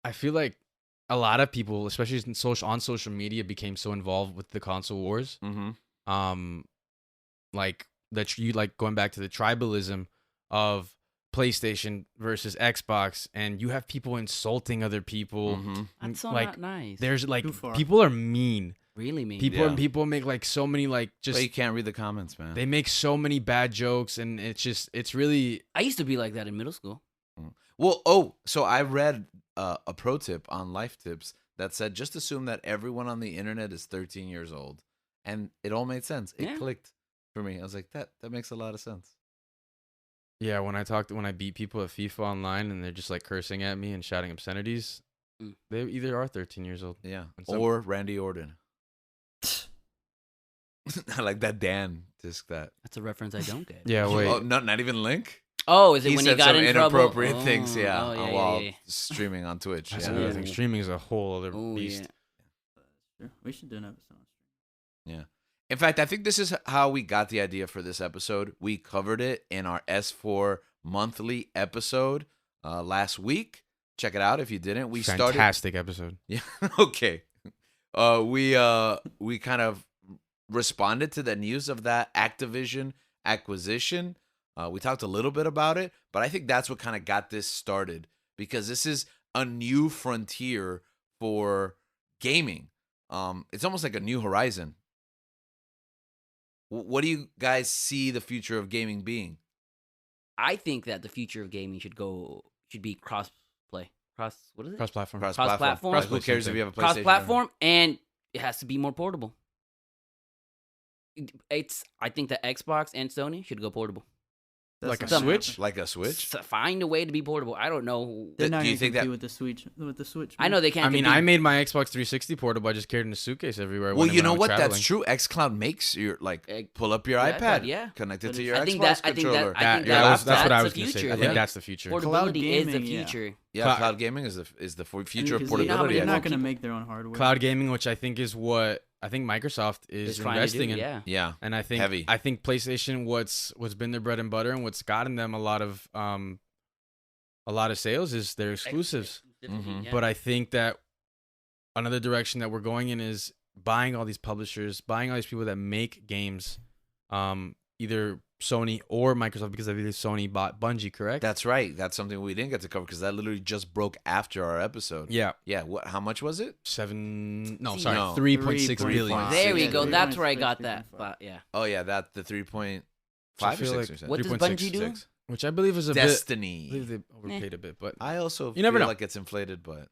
I feel like a lot of people, especially on social media, became so involved with the console wars. Mm-hmm. Like that you like going back to the tribalism of PlayStation versus Xbox, and you have people insulting other people. Mhm. That's so like not nice. there's like Too far. people are mean. really mean. People make like so many like But just you can't read the comments, man. they make so many bad jokes, and it's really I used to be like that in middle school. Well, so I read a pro tip on Life Tips that said just assume that everyone on the internet is 13 years old, and it all made sense. It Yeah. clicked for me. I was like, that makes a lot of sense. yeah. When I beat people at FIFA online and they're just like cursing at me and shouting obscenities, Mm. they either are 13 years old. Yeah, And some- or Randy Orton. I like that Dan disc that. That's a reference I don't get. Yeah, wait. Oh, not even Link. Oh, is it He when he said got some in trouble? inappropriate things. Yeah, Oh, yeah, while yeah. streaming on Twitch. That's Yeah. another thing. Streaming is a whole other Oh, beast. yeah. Sure. We should do an episode. Yeah. In fact, I think this is how we got the idea for this episode. We covered it in our S4 monthly episode last week. Check it out if you didn't. We started. Fantastic episode. Yeah. Okay. We kind of responded to the news of that Activision acquisition. We talked a little bit about it, but I think that's what kind of got this started because this is a new frontier for gaming. It's almost like a new horizon. What do you guys see the future of gaming being? I think that the future of gaming should be cross play. What is it? Cross-platform. Cross-platform. Who cares if you have a PlayStation? Cross platform, and it has to be more portable. I think that Xbox and Sony should go portable. Like a not gonna Switch? happen. Like a Switch? Find a way to be portable. I don't know. They're Do not you going to think that- compete with the Switch. With the Switch. I know they can't. I mean, compete. I made my Xbox 360 portable. I just carried it in a suitcase everywhere. Well, when you I know went what? traveling. That's true. xCloud makes your pull up your Yeah, iPad, yeah. connect it But to it's- your I Xbox think that- I think that- controller. I think that's what I that's was the going to say. future. I think Yeah. that's the future. Portability is the gaming, yeah. future. Yeah, cloud gaming is the future of Because portability. They're I not think. going to make their own hardware. Cloud gaming, which I think is what I think Microsoft is Is trying to investing do, in. yeah. Yeah, And I think Heavy. I think PlayStation, what's been their bread and butter and what's gotten them a lot of sales is their exclusives. Mhm. Yeah. But I think that another direction that we're going in is buying all these publishers, buying all these people that make games, either Sony or Microsoft, because I believe Sony bought Bungie, correct? that's right. That's something we didn't get to cover because that literally just broke after our episode. Yeah, Yeah. What? How much was it? 3.6 billion. 3.5. there we Yeah, go. yeah. That's where I got 3.6, that. 3.5. But yeah. Oh yeah, that the 3.5 I or feel 6 like or 7. What does 3.6, Bungie do? 6. Which I believe is a bit. I Destiny. believe they overpaid a bit, but I also You never feel know. like it's inflated, but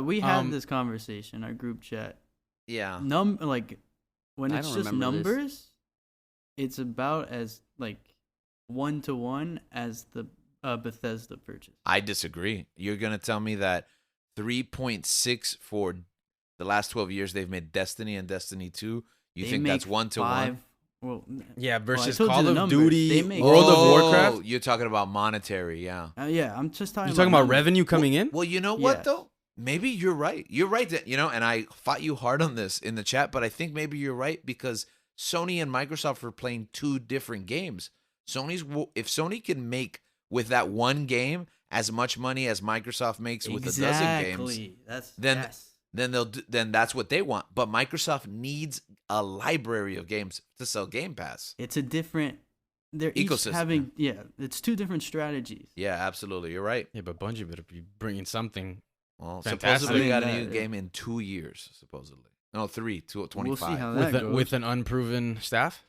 We had Um, this conversation, our group chat. yeah. Like when I it's don't just remember this. numbers, it's about as like 1-to-1 as the Bethesda purchase. I disagree. You're gonna tell me that 3.6 for the last 12 years they've made Destiny and Destiny 2. You They think that's make 1-to-1? 5 Well, yeah, versus told you Call the of numbers. Duty, They make- World of Oh, Warcraft. You're talking about monetary, yeah. yeah, I'm just talking. You're talking about numbers. revenue coming in. Well, you know what Yes. though? Maybe you're right. You're right that, and I fought you hard on this in the chat, but I think maybe you're right because Sony and Microsoft are playing two different games. If Sony can make with that one game as much money as Microsoft makes with a dozen games, Exactly. then- Yes. then that's what they want. But Microsoft needs a library of games to sell Game Pass. It's a different. They're each Ecosystem. having it's two different strategies. Yeah, absolutely. You're right. Yeah, but Bungie better be bringing something. Well, Fantastic. supposedly we I got mean, a new that- game in 2 years, supposedly. No, 3, 25. We'll see how with that goes. with an unproven staff.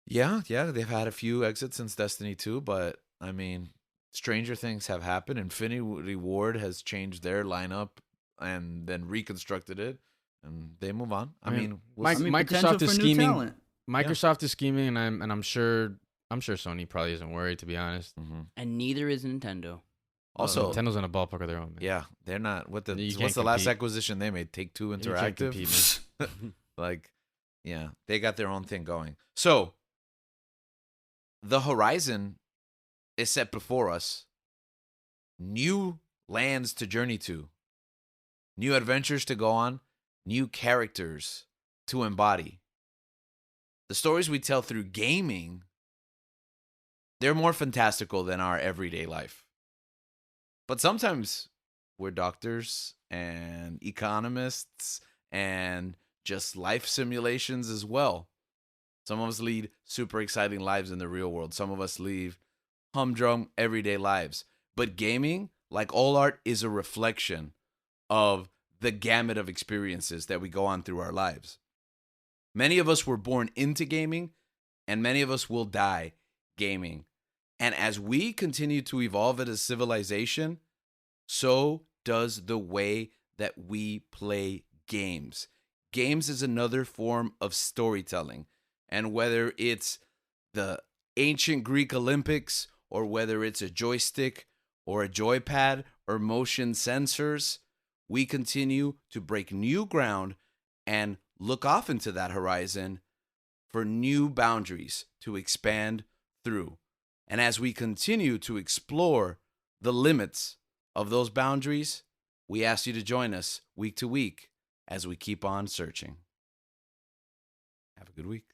Yeah, they've had a few exits since Destiny 2, but I mean, stranger things have happened. Infinity Ward has changed their lineup and then reconstructed it, and they move on. I mean, we'll Mike- see. potential Microsoft is for new scheming. talent. Microsoft is scheming, and I'm sure Sony probably isn't worried, to be honest. Mhm. And neither is Nintendo. Also, Nintendo's in a ballpark of their own. Man. yeah, they're not. You can't What's the last compete. acquisition they made? Take Two You can't Interactive. compete, Like, yeah, they got their own thing going. So, the horizon is set before us. New lands to journey to, new adventures to go on, new characters to embody. The stories we tell through gaming, they're more fantastical than our everyday life. But sometimes we're doctors and economists and just life simulations as well. Some of us lead super exciting lives in the real world. Some of us live humdrum everyday lives. But gaming, like all art, is a reflection of the gamut of experiences that we go on through our lives. Many of us were born into gaming, and many of us will die gaming. And as we continue to evolve as a civilization, so does the way that we play games. Games is another form of storytelling. And whether it's the ancient Greek Olympics, or whether it's a joystick or a joypad or motion sensors, we continue to break new ground and look off into that horizon for new boundaries to expand through. And as we continue to explore the limits of those boundaries, we ask you to join us week to week as we keep on searching. Have a good week.